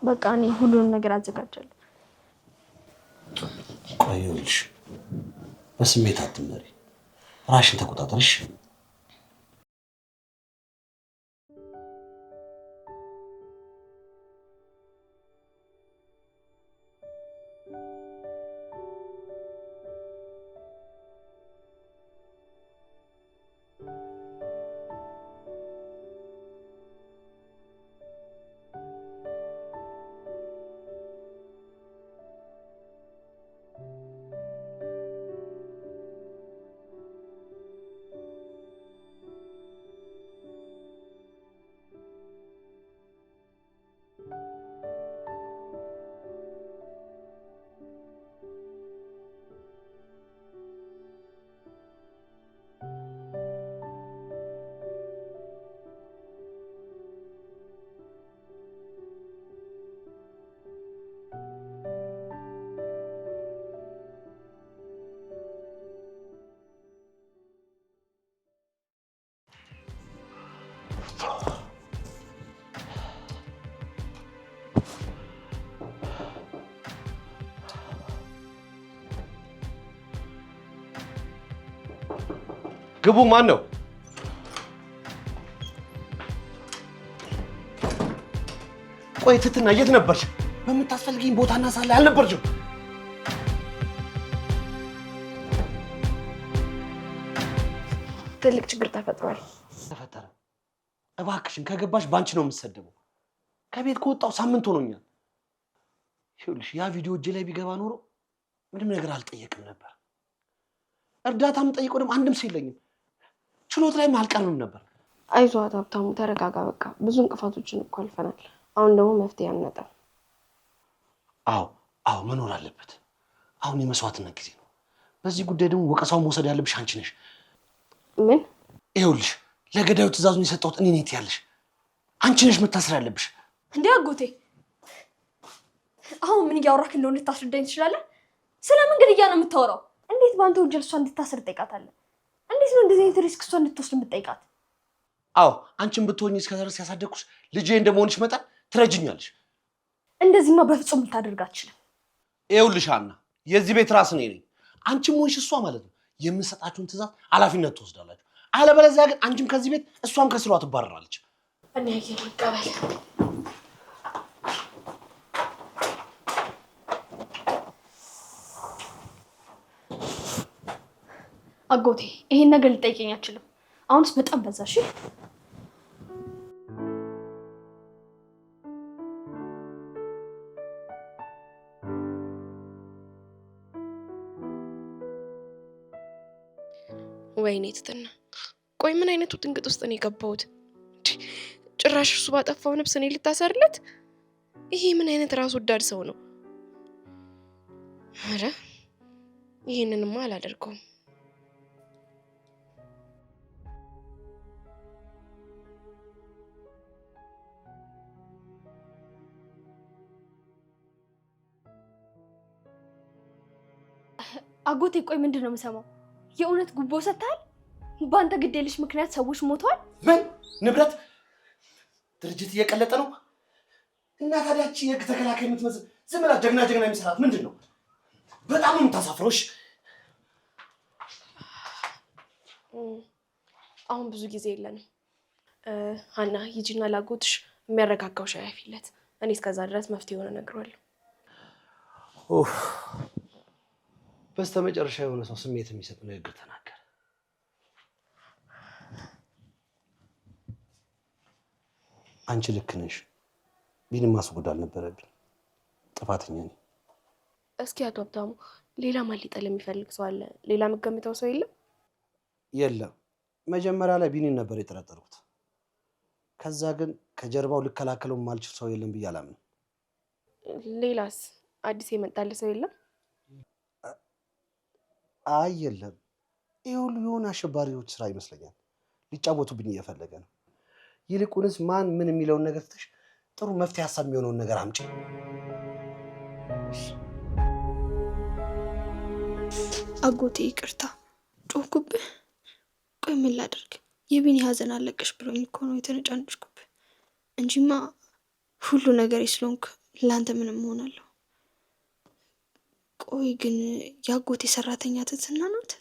በቃ እኔ ሁሉንም ነገር አዘጋጃለሁ። ይኸውልሽ በስሜት አትመሪ፣ ራሽን ተቆጣጠርሽ። ግቡ። ማን ነው? ቆይ ትትና የት ነበርሽ? በምታስፈልጊኝ ቦታና ሳለ አልነበርሽም? ትልቅ ችግር ተፈጥሯል። ተፈጠረ? እባክሽን ከገባሽ ባንቺ ነው የምትሰደበው። ከቤት ከወጣው ሳምንት ሆኖኛል። ይኸውልሽ ያ ቪዲዮ እጄ ላይ ቢገባ ኖሮ ምንም ነገር አልጠየቅም ነበር። እርዳታ የምጠይቀው ደግሞ አንድም ሰው የለኝም። ችሎት ላይም አልቀርምም ነበር። አይዞህ ሀብታሙ ተረጋጋ። በቃ ብዙ እንቅፋቶችን እኮ አልፈናል። አሁን ደግሞ መፍትሄ ያመጣል። አዎ መኖር አለበት። አሁን የመስዋዕትነት ጊዜ ነው። በዚህ ጉዳይ ደግሞ ወቀሳውን መውሰድ ያለብሽ አንቺ ነሽ። ምን? ይኸውልሽ ለገዳዩ ትእዛዙን የሰጠሁት እኔ ነኝ ትያለሽ። አንቺ ነሽ መታሰር ያለብሽ። እንዴ አጎቴ አሁን ምን እያወራክ እንደሆነ ልታስረዳኝ ትችላለህ? ስለምን ግድያ ነው የምታወራው? እንዴት በአንተ ወንጀል እሷ እንድታስር ትጠይቃታለህ? እንዴት ነው እንደዚህ አይነት ሪስክ እሷ እንድትወስድ የምትጠይቃት? አዎ አንቺን ብትሆኚ እስከ ድረስ ያሳደግኩሽ ልጄ እንደመሆንሽ መጠን ትረጅኛለሽ። እንደዚህማ በፍጹም ልታደርግ አትችልም። ይኸውልሽ ሀና የዚህ ቤት ራስ እኔ ነኝ። አንቺም ሆንሽ እሷ ማለት ነው የምሰጣችሁን ትእዛዝ ኃላፊነት ትወስዳላችሁ። አለበለዚያ ግን አንቺም ከዚህ ቤት እሷም ከስሯ ትባረራለች። እኔ ይቀበል። አጎቴ ይሄን ነገር ልጠይቀኝ አችልም። አሁንስ በጣም በዛ። እሺ ወይኔ ትትና፣ ቆይ ምን አይነቱ ጥንቅጥ ውስጥ ነው የገባሁት? ጭራሽ እሱ ባጠፋው ነፍስ እኔ ልታሰርለት? ይሄ ምን አይነት ራስ ወዳድ ሰው ነው? አረ ይሄንንማ አላደርገውም። አጎቴ ቆይ ምንድን ነው የምሰማው? የእውነት ጉቦ ሰጥተሃል? በአንተ ግዴለሽ ምክንያት ሰዎች ሞተዋል? ምን ንብረት ድርጅት እየቀለጠ ነው? እና ታዲያቺ የህግ ተከላካይ የምትመስል ዝም ብላ ጀግና የሚሰራት ምንድን ነው? በጣም ነው የምታሳፍረው። አሁን ብዙ ጊዜ የለንም። ሀና ሂጂና ላጎትሽ የሚያረጋጋው ሻይ አፊለት። እኔ እስከዛ ድረስ መፍትሄ የሆነ እነግረዋለሁ። በስተመጨረሻ የሆነ ሰው ስሜት የሚሰጥ ንግግር ተናገረ። አንቺ ልክ ነሽ። ቢኒን ማስጎድ አልነበረብኝ። ጥፋተኛ ነኝ። እስኪ አቶ ሀብታሙ ሌላ ማን ሊጠል የሚፈልግ ሰው አለ? ሌላ የምትገምተው ሰው የለም? የለም። መጀመሪያ ላይ ቢኒን ነበር የጠረጠርኩት። ከዛ ግን ከጀርባው ልከላከለው የማልችል ሰው የለም ብዬ አላምንም። ሌላስ አዲስ የመጣል ሰው የለም? አይ የለም። ይህ ሁሉ የሆነ አሸባሪዎች ስራ ይመስለኛል። ሊጫወቱብኝ እየፈለገ ነው። ይልቁንስ ማን ምን የሚለውን ነገር ትተሽ ጥሩ መፍትሄ ሀሳብ የሚሆነውን ነገር አምጪ። አጎቴ ይቅርታ ጮህኩብህ። ቆይ ምን ላድርግ? የቢኒ ሀዘን አለቀሽ ብሎኝ እኮ ነው የተነጫነጭኩብህ እንጂማ ሁሉ ነገር ስለሆንክ ለአንተ ምንም እሆናለሁ። ቆይ ግን የአጎቴ ሰራተኛ ትትና ናት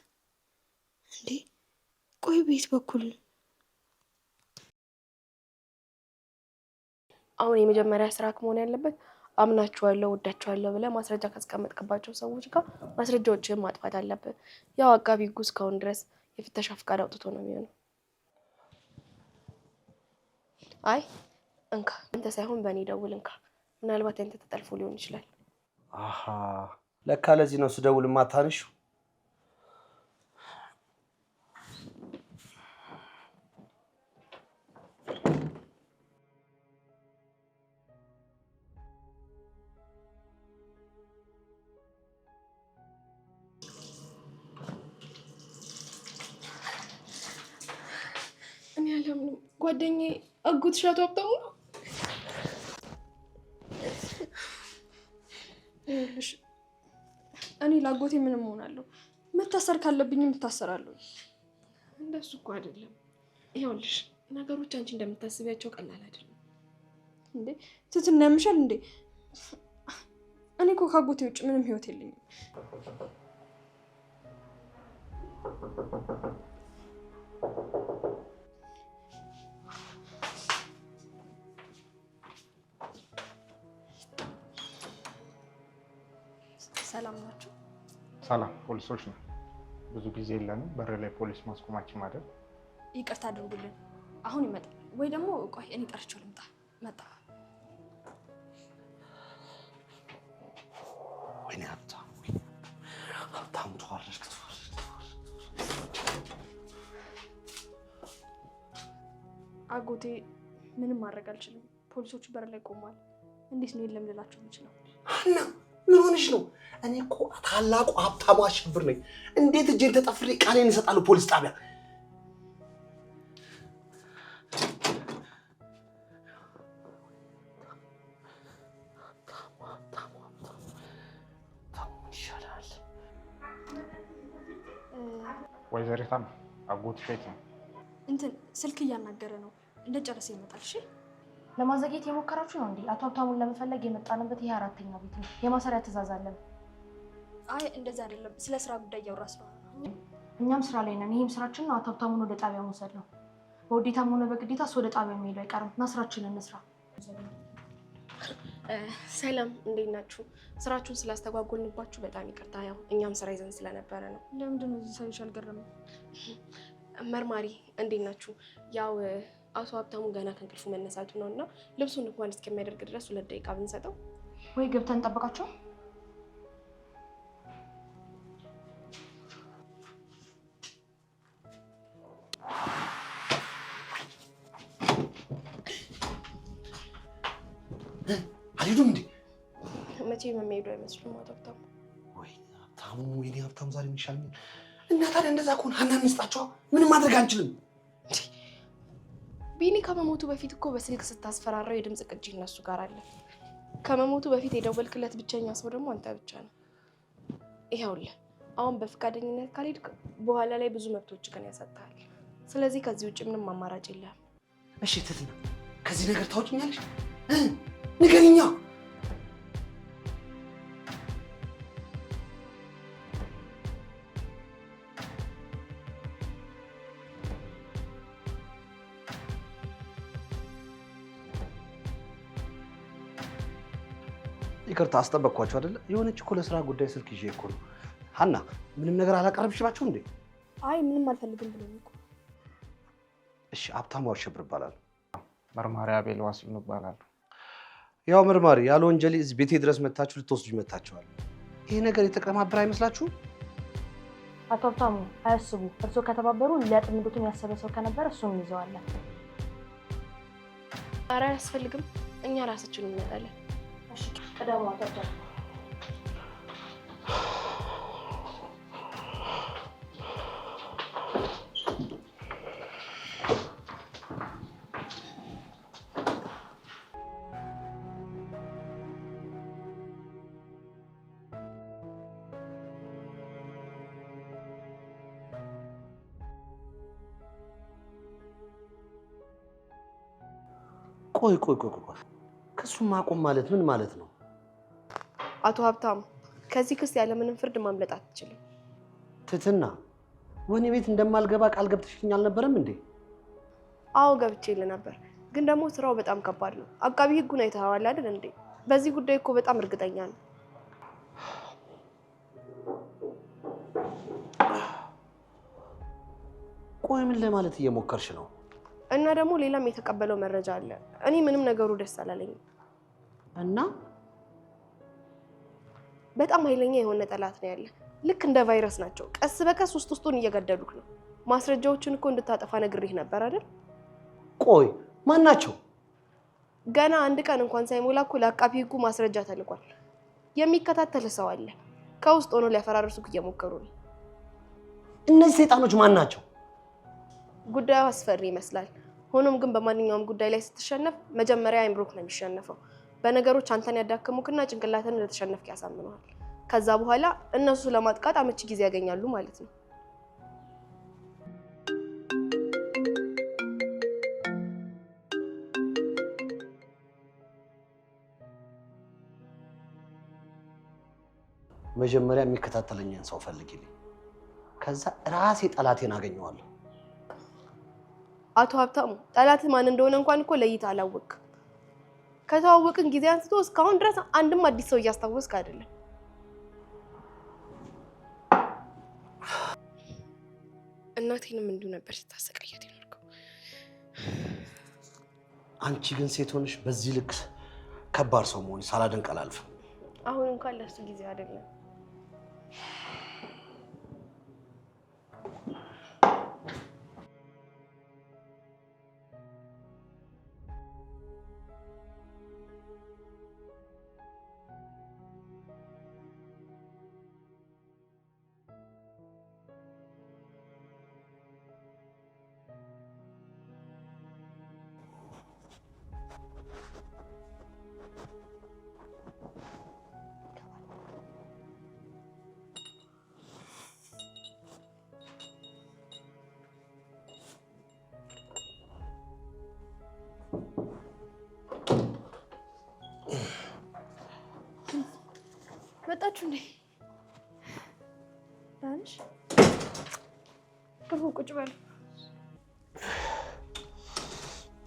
እንዴ? ቆይ ቤት በኩል አሁን የመጀመሪያ ስራ መሆን ያለበት አምናቸዋለሁ፣ ወዳቸዋለሁ ብለህ ማስረጃ ካስቀመጥክባቸው ሰዎች ጋር ማስረጃዎችን ማጥፋት አለብህ። ያው አቃቢ ሕጉ እስካሁን ድረስ የፍተሻ ፍቃድ አውጥቶ ነው የሚሆነው። አይ እንካ፣ አንተ ሳይሆን በእኔ ደውል እንካ። ምናልባት አንተ ተጠልፎ ሊሆን ይችላል። አሃ ለካ ለዚህ ነው ስደውል የማታነሺው። እኔ አላምንም። ጓደኛዬ አጎትሽ አቶ ሀብታሙ ነው። እኔ ላጎቴ ምንም እሆናለሁ። መታሰር ካለብኝ እታሰራለሁ። እንደሱ እኮ አይደለም። ይኸውልሽ ነገሮች አንቺ እንደምታስቢያቸው ቀላል አይደለም። እንዴ ትትና ያምሻል እንዴ? እኔ እኮ ካጎቴ ውጭ ምንም ህይወት የለኝም። ሰላም ናቸው? ሰላም ፖሊሶች ነው። ብዙ ጊዜ የለንም። በር ላይ ፖሊስ ማስቆማችን ማለት ይቅርታ አድርጉልን። አሁን ይመጣል ወይ ደግሞ ቆይ እኔ ጠርቼው ልምጣ። መጣ። ወይኔ ሀብታሙ ተዋረድክ። አጎቴ ምንም ማድረግ አልችልም። ፖሊሶቹ በር ላይ ቆሟል። እንዴት ነው የለም ልላቸው የምችለው? ሀና ምን ሆነሽ ነው? እኔ እኮ ታላቁ ሀብታሙ አሸብር ነኝ። እንዴት እጄን ተጠፍሬ ቃሌን እሰጣለሁ ፖሊስ ጣቢያ? ይሻላል። ወይዘሪት አጎትሽ የት ነው? እንትን ስልክ እያናገረ ነው። እንደጨረሰ ይመጣል። እሺ ለማዘግየት የሞከራችሁ ነው እንዴ? አቶ ሀብታሙን ለመፈለግ የመጣንበት ይሄ አራተኛው ቤት ነው። የማሰሪያ ትዕዛዝ አለን። አይ እንደዛ አይደለም፣ ስለ ስራ ጉዳይ እያወራ ስለሆነ ነው። እኛም ስራ ላይ ነን። ይህም ስራችን ነው። አቶ ሀብታሙን ወደ ጣቢያ መውሰድ ነው። በውዴታም ሆነ በግዴታ ወደ ጣቢያ የሚሄዱ አይቀርም እና ስራችንን እንስራ። ሰላም እንዴት ናችሁ? ስራችሁን ስላስተጓጎልንባችሁ በጣም ይቅርታ። ያው እኛም ስራ ይዘን ስለነበረ ነው። ለምንድን ነው እዚህ ሳይሽ አልገረመም? መርማሪ እንዴት ናችሁ? ያው አቶ ሀብታሙ ገና ከእንቅልፉ መነሳቱ ነው እና ልብሱን እንኳን እስከሚያደርግ ድረስ 2 ደቂቃ ብንሰጠው ወይ ገብተን እንጠብቃቸው። አልሄዱም እንዴ? መቼም የሚሄዱ አይመስሉም አቶ ሀብታሙ። ወይኔ ሀብታሙ ዛሬ ይሻለኛል። እና ታዲያ እንደዛ ከሆነ ሀና እንስጣቸዋ። ምንም ማድረግ አንችልም። ቢኒ ከመሞቱ በፊት እኮ በስልክ ስታስፈራራው የድምፅ ቅጂ እነሱ ጋር አለ። ከመሞቱ በፊት የደወልክለት ብቸኛ ሰው ደግሞ አንተ ብቻ ነው። ይኸውልህ አሁን በፍቃደኝነት ካልሄድክ በኋላ ላይ ብዙ መብቶች ግን ያሰጣል። ስለዚህ ከዚህ ውጭ ምንም አማራጭ የለም። እሺ ትትና ከዚህ ነገር ታውቂኛለሽ? ንገሪኛ። ይቅርታ አስጠበቅኳቸው አይደለ? የሆነች እኮ ለስራ ጉዳይ ስልክ ይዤ እኮ ነው። ሀና ምንም ነገር አላቀረብሽባቸው እንዴ? አይ ምንም አልፈልግም ብሎኝ እኮ። እሺ ሀብታሙ አሸብር እባላለሁ። መርማሪ አቤል ዋሲሁን እባላለሁ። ያው መርማሪ ያለ ወንጀል እዚህ ቤቴ ድረስ መታችሁ ልትወስዱኝ መታችኋል። ይሄ ነገር የተቀማበረ አይመስላችሁም? አቶ ሀብታሙ አያስቡ። እርስዎ ከተባበሩ ሊያጥምዱትን ያሰበ ሰው ከነበረ እሱን እንይዘዋለን። ኧረ አያስፈልግም፣ እኛ ራሳችን እንመጣለን። እሺ ቀደሙ አቶ ሀብታሙ። ቆይ ክሱን ማቆም ማለት ምን ማለት ነው? አቶ ሀብታሙ ከዚህ ክስ ያለምንም ፍርድ ማምለጥ አትችልም። ትትና ወህኒ ቤት እንደማልገባ ቃል ገብተሽኝ አልነበረም እንዴ? አዎ ገብቼልህ ነበር፣ ግን ደግሞ ስራው በጣም ከባድ ነው። አቃቢ ህጉን አይተኸዋል አይደል እንዴ? በዚህ ጉዳይ እኮ በጣም እርግጠኛ ነው። ቆይ ምን ለማለት እየሞከርሽ ነው? እና ደግሞ ሌላም የተቀበለው መረጃ አለ። እኔ ምንም ነገሩ ደስ አላለኝም። እና በጣም ኃይለኛ የሆነ ጠላት ነው ያለ። ልክ እንደ ቫይረስ ናቸው። ቀስ በቀስ ውስጡን እየገደሉክ ነው። ማስረጃዎችን እኮ እንድታጠፋ ነግሬህ ነበር አይደል? ቆይ ማን ናቸው? ገና አንድ ቀን እንኳን ሳይሞላ እኮ ለአቃቢ ህጉ ማስረጃ ተልኳል። የሚከታተል ሰው አለ። ከውስጥ ሆኖ ሊያፈራርሱክ እየሞከሩ ነው። እነዚህ ሰይጣኖች ማን ናቸው? ጉዳዩ አስፈሪ ይመስላል። ሆኖም ግን በማንኛውም ጉዳይ ላይ ስትሸነፍ መጀመሪያ አይምሮክ ነው የሚሸነፈው። በነገሮች አንተን ያዳክሙክና ጭንቅላትን እንደተሸነፍክ ያሳምነዋል። ከዛ በኋላ እነሱ ለማጥቃት አመቺ ጊዜ ያገኛሉ ማለት ነው። መጀመሪያ የሚከታተለኝን ሰው ፈልጊልኝ። ከዛ ራሴ ጠላቴን አገኘዋለሁ። አቶ ሀብታሙ ጠላት ማን እንደሆነ እንኳን እኮ ለይተህ አላወቅም። ከተዋወቅን ጊዜ አንስቶ እስካሁን ድረስ አንድም አዲስ ሰው እያስታወስክ አይደለም። እናቴንም እንዲሁ ነበር ስታሰቃያት የኖርከው። አንቺ ግን ሴት ሆነሽ በዚህ ልክ ከባድ ሰው መሆን ሳላደንቅ አላልፍም። አሁን እንኳን ለሱ ጊዜ አይደለም። መጣችሁ እንዴ? ዳንሽ ግቡ፣ ቁጭ በሉ፣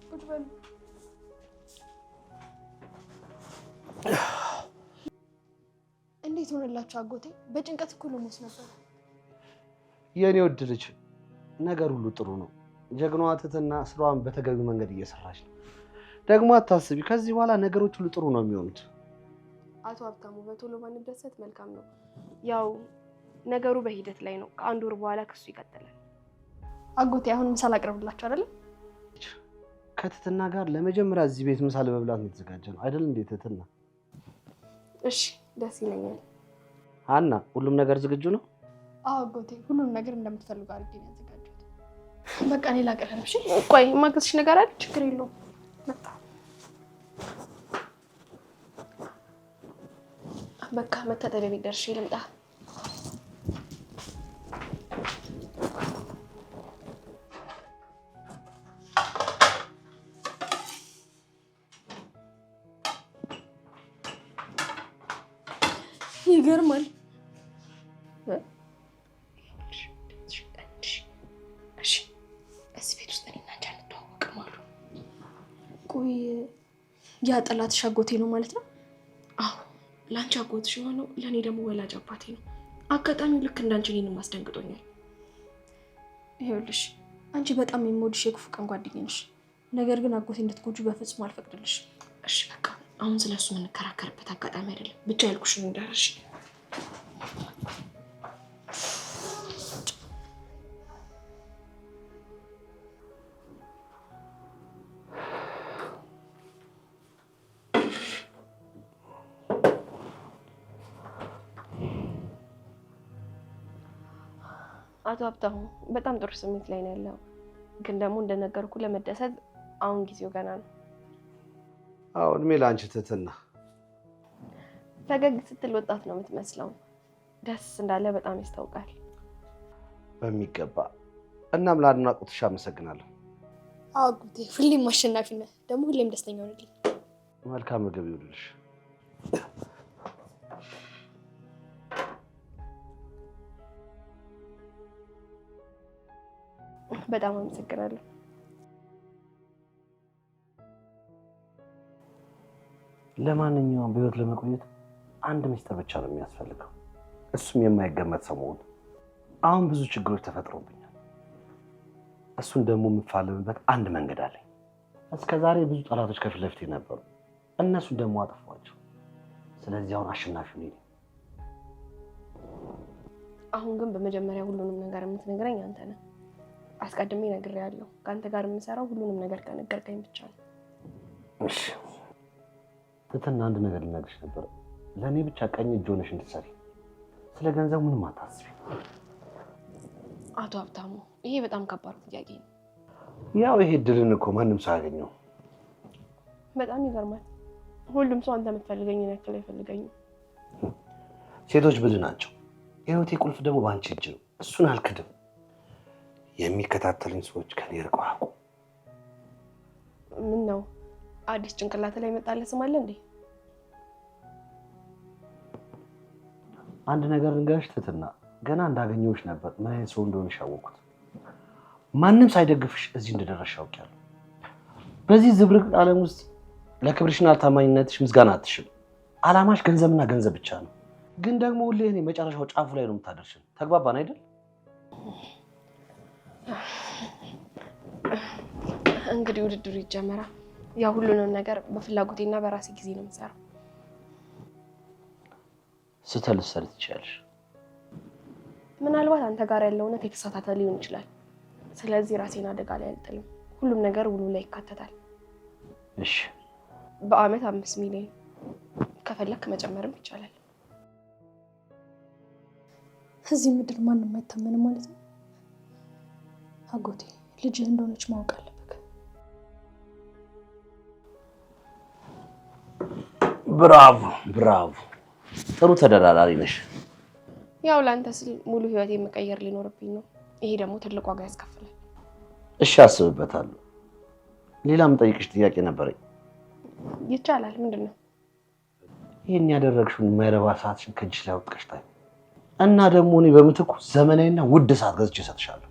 ቁጭ በሉ። እንዴት ሆነላችሁ አጎቴ? በጭንቀት እኮ ልሞት ነበር። የኔ ውድ ልጅ ነገር ሁሉ ጥሩ ነው። ጀግናዋ ትትና ስራዋን በተገቢው መንገድ እየሰራች ነው። ደግሞ አታስቢ፣ ከዚህ በኋላ ነገሮች ሁሉ ጥሩ ነው የሚሆኑት። አቶ ሀብታሙ በቶሎ ባንደሰት መልካም ነው። ያው ነገሩ በሂደት ላይ ነው። ከአንድ ወር በኋላ ክሱ ይቀጥላል። አጎቴ አሁን ምሳ ላቅርብላችሁ አይደል? ከትትና ጋር ለመጀመሪያ እዚህ ቤት ምሳ ለመብላት ነው የተዘጋጀ ነው አይደል እንዴ ትትና? እሺ ደስ ይለኛል። ሀና ሁሉም ነገር ዝግጁ ነው? አዎ አጎቴ፣ ሁሉም ነገር እንደምትፈልጉ አድርጌ ነው ያዘጋጀሁት። በቃ እኔ ላቅርብ። እሺ ቆይ የማገዝሽ ነገር አለ? ችግር የለውም። መጣ በቃ መታጠቢያ ቤት ደርሼ ልምጣ። ይገርማል። እዚህ ቤት ውስጥ እኔና አንቺ አንተዋወቅም አሉ። ቆይ ያ ጠላትሽ አጎቴ ነው ማለት ነው? አዎ ላንቺ አጎትሽ የሆነው ለኔ ደግሞ ወላጅ አባቴ ነው። አጋጣሚው ልክ እንዳንቺ እኔንም አስደንግጦኛል። ይኸውልሽ አንቺ በጣም የምወድሽ የክፉ ቀን ጓደኛዬ ነሽ። ነገር ግን አጎቴ እንድትጎጂ በፍጹም አልፈቅድልሽ። እሺ በቃ አሁን ስለሱ የምንከራከርበት አጋጣሚ አይደለም። ብቻ ያልኩሽን እንዳረሽ። አቶ ሀብታሙ በጣም ጥሩ ስሜት ላይ ነው ያለው። ግን ደግሞ እንደነገርኩ ለመደሰት አሁን ጊዜው ገና ነው። አዎ እድሜ ለአንቺ ትህትና። ፈገግ ስትል ወጣት ነው የምትመስለው። ደስ እንዳለ በጣም ያስታውቃል። በሚገባ። እናም ለአድናቆትሽ አመሰግናለሁ። አዎ ጉዴ፣ ሁሌም አሸናፊ ነህ። ደግሞ ሁሌም ደስተኛ ሆነልኝ። መልካም ምግብ ይሁንልሽ። በጣም አመሰግናለሁ። ለማንኛውም በህይወት ለመቆየት አንድ ሚስጥር ብቻ ነው የሚያስፈልገው። እሱም የማይገመት ሰው መሆን። አሁን ብዙ ችግሮች ተፈጥሮብኛል። እሱን ደግሞ የምፋለምበት አንድ መንገድ አለኝ። እስከዛሬ ብዙ ጠላቶች ከፊት ለፊቴ ነበሩ። እነሱን ደግሞ አጠፏቸው። ስለዚህ አሁን አሸናፊው ነኝ። አሁን ግን በመጀመሪያ ሁሉንም ነገር የምትነግረኝ አንተ ነህ። አስቀድሜ ነግሬያለሁ። ከአንተ ጋር የምሰራው ሁሉንም ነገር ከነገርከኝ ብቻ ነው። እሺ ትትና አንድ ነገር ልነግርሽ ነበር። ለእኔ ብቻ ቀኝ እጅ ሆነሽ እንድትሰሪ። ስለ ገንዘብ ምንም አታስቢ። አቶ ሀብታሙ ይሄ በጣም ከባድ ጥያቄ ነው። ያው ይሄ ድልን እኮ ማንም ሰው ያገኘው። በጣም ይገርማል። ሁሉም ሰው አንተ የምትፈልገኝን ያክል አይፈልገኝም። ሴቶች ብልህ ናቸው። የህይወቴ ቁልፍ ደግሞ በአንቺ እጅ ነው። እሱን አልክድም። የሚከታተሉኝ ሰዎች ከኔ ርቀው አቁ። ምን ነው አዲስ ጭንቅላት ላይ መጣለህ ስም አለ እንዴ? አንድ ነገር ልንገርሽ ትትና፣ ገና እንዳገኘሁሽ ነበር ምን አይነት ሰው እንደሆነሽ ያወቅሁት። ማንም ሳይደግፍሽ እዚህ እንደደረስሽ አውቄያለሁ። በዚህ ዝብርቅ ዓለም ውስጥ ለክብርሽና ለታማኝነትሽ ምስጋና አትሽም። ዓላማሽ ገንዘብና ገንዘብ ብቻ ነው። ግን ደግሞ ሁሌ እኔ መጨረሻው ጫፉ ላይ ነው የምታደርሽን። ተግባባን አይደል? እንግዲህ ውድድሩ ይጀመራል። ያው ሁሉንም ነገር በፍላጎቴና በራሴ ጊዜ ነው የምሰራው። ስትልሰሪ ትችያለሽ። ምናልባት አንተ ጋር ያለው እውነት የተሳሳተ ሊሆን ይችላል። ስለዚህ ራሴን አደጋ ላይ አልጥልም። ሁሉም ነገር ውሉ ላይ ይካተታል። እሺ በአመት 5 ሚሊዮን ከፈለክ መጨመርም ይቻላል። እዚህ ምድር ማንም አይታመንም ማለት ነው። አጎቴ ልጅህ እንደሆነች ማወቅ አለብህ። ብራቮ ብራቮ፣ ጥሩ ተደራዳሪ ነሽ። ያው ላንተ ስል ሙሉ ህይወቴን መቀየር ሊኖርብኝ ነው። ይሄ ደግሞ ትልቅ ዋጋ ያስከፍላል። እሺ አስብበታለሁ። ሌላ የምጠይቅሽ ጥያቄ ነበረኝ። ይቻላል። ምንድነው? ይሄን ያደረግሽውን የማይረባ ሰዓትሽን ከእጅሽ ላይ አውጥተሽ ታይ እና ደግሞ እኔ በምትኩ ዘመናዊና ውድ ሰዓት ገዝቼ እሰጥሻለሁ።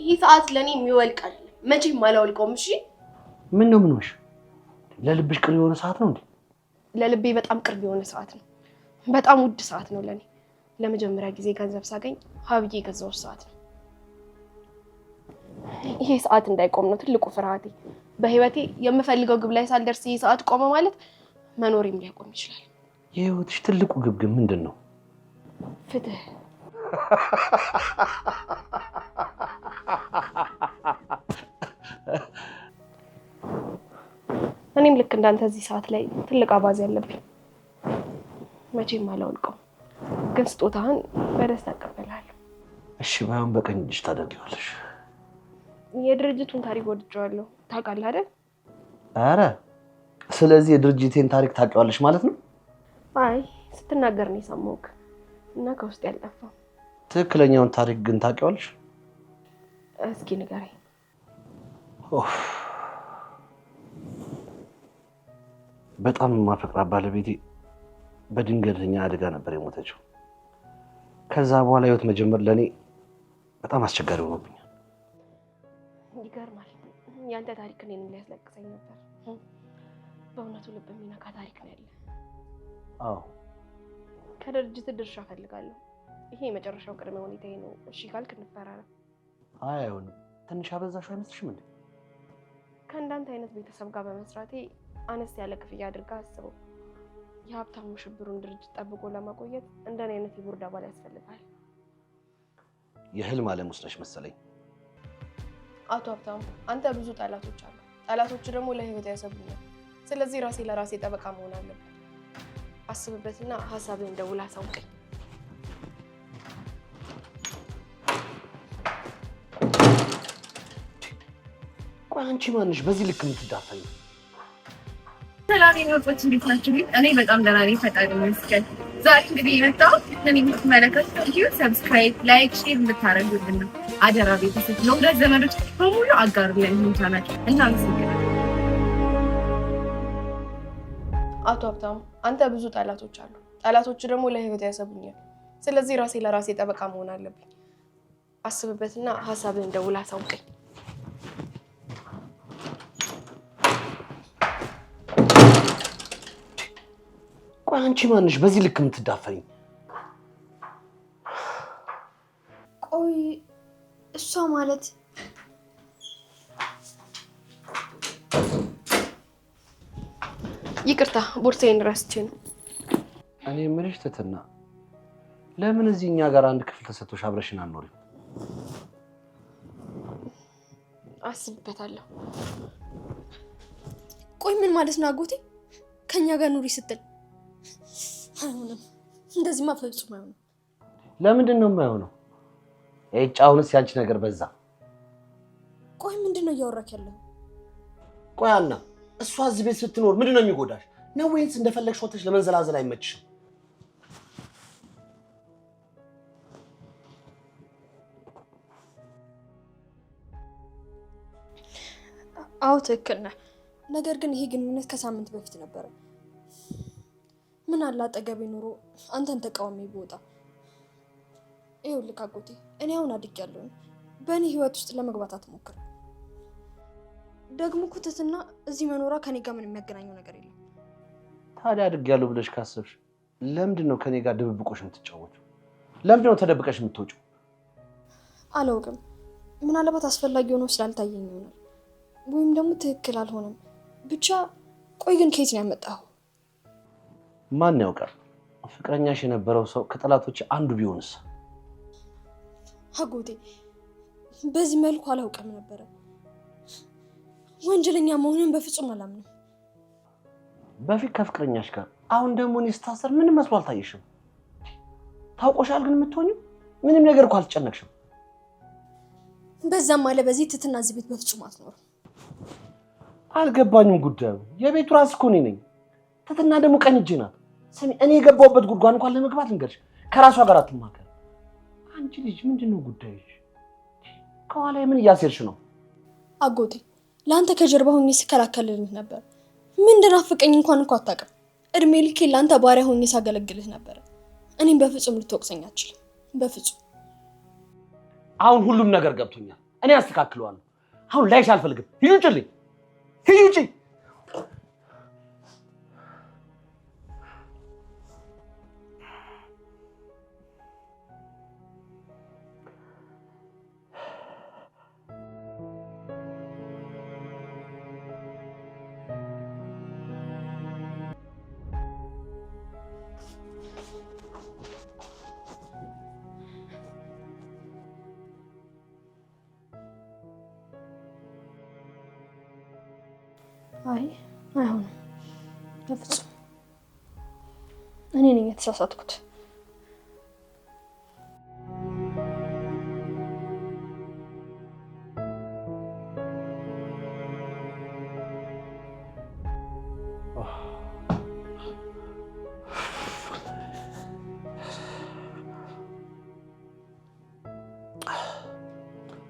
ይህ ሰዓት ለኔ የሚወልቅ አይደለም፣ መቼም አላወልቀውም። እሺ ምን ነው? ምን ሆነሽ? ለልብሽ ቅርብ የሆነ ሰዓት ነው እንዴ? ለልቤ በጣም ቅርብ የሆነ ሰዓት ነው። በጣም ውድ ሰዓት ነው ለኔ። ለመጀመሪያ ጊዜ ገንዘብ ሳገኝ ሀብዬ የገዛው ሰዓት ነው። ይሄ ሰዓት እንዳይቆም ነው ትልቁ ፍርሃቴ። በህይወቴ የምፈልገው ግብ ላይ ሳልደርስ ይሄ ሰዓት ቆመ ማለት መኖሬም ሊያቆም ይችላል። የህይወትሽ ትልቁ ግብ ግን ምንድን ነው? ፍትህ። እኔም ልክ እንዳንተ እዚህ ሰዓት ላይ ትልቅ አባዜ ያለብኝ። መቼም አላወልቀው፣ ግን ስጦታህን በደስታ እቀበላለሁ። እሺ ባይሆን በቀኝ እጅሽ ታደርጊዋለሽ። የድርጅቱን ታሪክ ወድጀዋለሁ። ታውቃለህ አይደል? ኧረ ስለዚህ የድርጅቴን ታሪክ ታውቂዋለሽ ማለት ነው? አይ ስትናገር ነው የሰማሁህ እና ከውስጥ ያልጠፋው። ትክክለኛውን ታሪክ ግን ታውቂዋለሽ? እስኪ ንገረኝ። በጣም የማፈቅራት ባለቤቴ በድንገተኛ አደጋ ነበር የሞተችው። ከዛ በኋላ ህይወት መጀመር ለእኔ በጣም አስቸጋሪ ሆኖብኛል። ይገርማል። ያንተ ታሪክ እኔንም ሊያስለቅሰኝ ነበር። በእውነቱ ልብ የሚነካ ታሪክ ነው ያለ። አዎ ከድርጅት ድርሻ ፈልጋለሁ። ይሄ የመጨረሻው ቅድመ ሁኔታዬ ነው። እሺ ካልክ እንፈራረም። አይ አይሆንም። ትንሽ አበዛሽው አይመስልሽም እንዴ? ከእንዳንተ አይነት ቤተሰብ ጋር በመስራቴ አነስ ያለ ክፍያ አድርጋ አስበው። የሀብታሙ ሽብሩን ድርጅት ጠብቆ ለማቆየት እንደኔ አይነት የቦርድ አባል ያስፈልጋል። የህልም ዓለም ውስጥ ነሽ መሰለኝ። አቶ ሀብታሙ አንተ ብዙ ጠላቶች አሉ። ጠላቶች ደግሞ ለህይወት ያሰቡኛል። ስለዚህ ራሴ ለራሴ ጠበቃ መሆን አለብን። አስብበትና ሀሳብህን ደውል አሳውቀኝ። ቆይ አንቺ ማንሽ በዚህ ልክ የምትዳፈኝ? ሰላም የመጣች እንዴት ናችሁ? እኔ በጣም ደህና ነኝ፣ ፈጣሪ ይመስገን። ዛሬ እንግዲህ የመጣሁት እኔ የምትመለከቱት ቪዲዮ ሰብስክራይብ፣ ላይክ፣ ሼር እንድታደርጉልን ነው። አደራ ቤተሰብ ለሁለት ዘመዶች በሙሉ አጋሩልን ይህን ቻናል። እናመሰግናለን። አቶ ሀብታሙ አንተ ብዙ ጠላቶች አሉ። ጠላቶች ደግሞ ለህይወት ያሰቡኛል። ስለዚህ ራሴ ለራሴ ጠበቃ መሆን አለብኝ። አስብበትና ሀሳብህን ደውል አሳውቀኝ። ቆይ አንቺ ማንሽ በዚህ ልክ የምትዳፈኝ? ቆይ እሷ ማለት ይቅርታ ቦርሳዬን ረስቼ ነው። እኔ የምልሽ ትትና ለምን እዚህ እኛ ጋር አንድ ክፍል ተሰጥቶሽ አብረሽን አልኖሪም? አስብበታለሁ። ቆይ ምን ማለት ነው አጎቴ? ከኛ ጋር ኑሪ ስትል አይሆንም። እንደዚህማ ፈጽሞ አይሆንም። ለምንድን ነው የማይሆነው? አሁንስ ያንቺ ነገር በዛ። ቆይ ምንድን ነው እያወራክ ያለው? ቆይ አና እሷ እዚህ ቤት ስትኖር ምንድን ነው የሚጎዳሽ? ነው ወይንስ እንደፈለግሽ ወጥተሽ ለመንዘላዘል አይመችሽም? አዎ ትክክል ነህ። ነገር ግን ይሄ ግንኙነት ከሳምንት በፊት ነበረ። ምን አለ አጠገቤ ኑሮ አንተን ተቃዋሚ ብወጣ። ይኸውልህ አጎቴ እኔ አሁን አድጌያለሁ። በእኔ ህይወት ውስጥ ለመግባት አትሞክር። ደግሞ ኩትትና እዚህ መኖሯ ከኔ ጋር ምን የሚያገናኘው ነገር የለም። ታዲያ አድጌያለሁ ብለሽ ካሰብሽ ለምንድን ነው ከኔ ጋር ድብብቆሽ የምትጫወቺው? ለምንድን ነው ተደብቀሽ የምትወጪው? አላውቅም። ምናልባት አስፈላጊ ሆኖ ስላልታየኝ ይሆናል፣ ወይም ደግሞ ትክክል አልሆነም። ብቻ ቆይ ግን ከየት ነው ያመጣኸው? ማን ያውቃል? ፍቅረኛሽ የነበረው ሰው ከጠላቶች አንዱ ቢሆንስ? አጎቴ በዚህ መልኩ አላውቅም ነበረ። ወንጀለኛ መሆንን በፍጹም አላምንም። በፊት ከፍቅረኛሽ ጋር፣ አሁን ደግሞ እኔ ስታሰር ምን መስሎ አልታየሽም? ታውቆሻል ግን የምትሆኚው ምንም ነገር እኮ አልተጨነቅሽም። በዛም አለ በዚህ ትትና እዚህ ቤት በፍጹም አትኖርም። አልገባኝም ጉዳዩ። የቤቱ ራስ እኮ እኔ ነኝ። ትትና ደግሞ ቀኝ እጄ ናት። ስሚ እኔ የገባሁበት ጉድጓድ እንኳን ለመግባት ልንገርሽ ከራሷ ጋር አትማከር። አንቺ ልጅ ምንድነው ጉዳይሽ? ከኋላ ምን እያሴርሽ ነው? አጎቴ ለአንተ ከጀርባ ሆኜ ስከላከልልህ ነበር። ምን እንደናፈቀኝ እንኳን እኮ አታውቅም። እድሜ ልኬ ለአንተ ባሪያ ሆኜ ሳገለግልህ ነበር። እኔም በፍጹም ልትወቅሰኝ አትችልም። በፍጹም። አሁን ሁሉም ነገር ገብቶኛል። እኔ አስተካክለዋለሁ። አሁን ላይሽ አልፈልግም። ሂጂ ውጭልኝ። ሂጂ ውጪ። አይ አይሆንም፣ በፍጹም። እኔ ነኝ የተሳሳትኩት።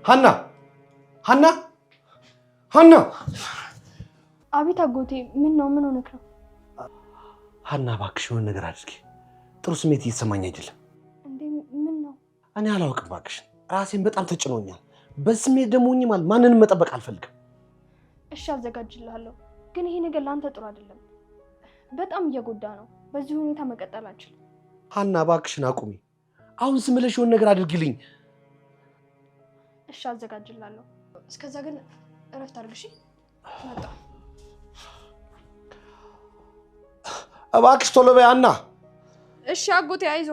ሀና ሀና ሀና! አቤት አጎቴ፣ ምን ነው? ምን ሆነክ ነው? ሀና እባክሽ የሆነ ነገር አድርጊ። ጥሩ ስሜት እየተሰማኝ አይደለም። እንዴ ምን ነው? እኔ አላውቅም እባክሽ፣ ራሴን በጣም ተጭኖኛል። በስሜት ደግሞ ሆኜ ማለት ማንንም መጠበቅ አልፈልግም። እሺ አዘጋጅልሃለሁ፣ ግን ይሄ ነገር ለአንተ ጥሩ አይደለም። በጣም እየጎዳ ነው። በዚህ ሁኔታ መቀጠል አንችልም። ሀና እባክሽን አቁሚ። አሁን ዝም ብለሽ የሆነ ነገር አድርጊልኝ። እሺ አዘጋጅላለሁ። እስከዛ ግን እረፍት አድርግሽ። መጣሁ። እባክሽ ቶሎ በይ ሀና። እሺ አጎቴ አይዞ።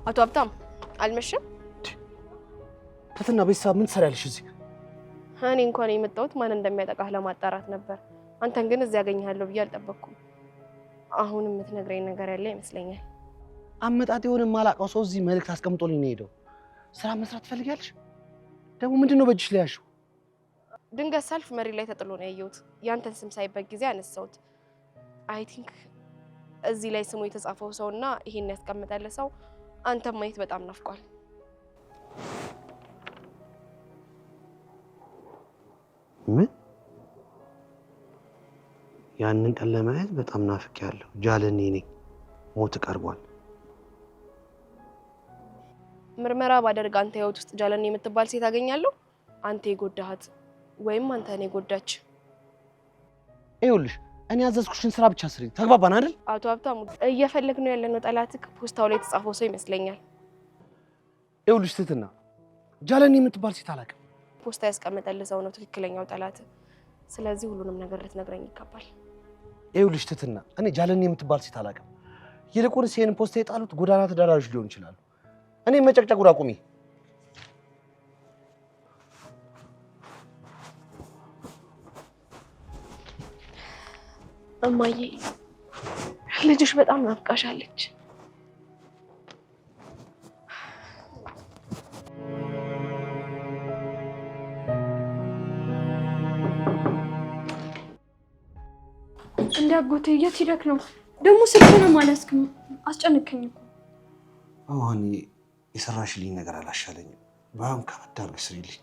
አቶ ሀብታም አልመሸም? ትትና ቤተሰብ ምን ትሰሪያለሽ እዚህ? እኔ እንኳን የመጣሁት ማን እንደሚያጠቃህ ለማጣራት ነበር። አንተን ግን እዚህ ያገኘሃለሁ ብዬ አልጠበቅኩም። አሁን የምትነግረኝ ነገር ያለ ይመስለኛል። አመጣጥ የሆነ የማላውቀው ሰው እዚህ መልእክት አስቀምጦልኝ ነው ሄደው። ስራ መስራት ትፈልጊያለሽ? ደግሞ ምንድነው በእጅሽ ላይ ያልሽው? ድንገት ሳልፍ መሬት ላይ ተጥሎ ነው ያየሁት። ያንተን ስም ሳይበት ጊዜ አነሳሁት። አይ ቲንክ እዚህ ላይ ስሙ የተጻፈው ሰውና ይሄን ያስቀምጣለ ሰው አንተም ማየት በጣም ናፍቋል። ምን? ያንን ቀን ለማየት በጣም ናፍቄያለሁ። ጃለኔ ነኝ። ሞት ቀርቧል። ምርመራ ባደርግ አንተ ህይወት ውስጥ ጃለኔ የምትባል ሴት አገኛለሁ? አንተ የጎዳሃት ወይም አንተ እኔ ጎዳች? ይኸውልሽ እኔ ያዘዝኩሽን ስራ ብቻ ስሪ። ተግባባን አይደል? አቶ ሀብታሙ እየፈለግነው ያለነው ጠላትህ ፖስታው ላይ የተጻፈው ሰው ይመስለኛል። ይኸውልሽ ትትና ጃለኔ የምትባል ሴት አላውቅም። ፖስታ ያስቀመጠልህ ሰው ነው ትክክለኛው ጠላትህ። ስለዚህ ሁሉንም ነገር ልትነግረኝ ይገባል። ይኸውልሽ ትትና እኔ ጃለኔ የምትባል ሴት አላውቅም። ይልቁንስ ይሄን ፖስታ የጣሉት ጎዳና ተዳዳሪዎች ሊሆን ይችላሉ። እኔ መጨቅጨቁን አቁሚ። እማዬ ልጅሽ በጣም ናፍቃሻለች። እንደ አጎቴ የት ሄደክ ነው ደግሞ? ስልክህንም አልያዝክም። አስጨንቀኝ እኮ። አሁን የሰራሽልኝ ነገር አላሻለኝም። በጣም ከበድ አድርገሽ ስሪልኝ።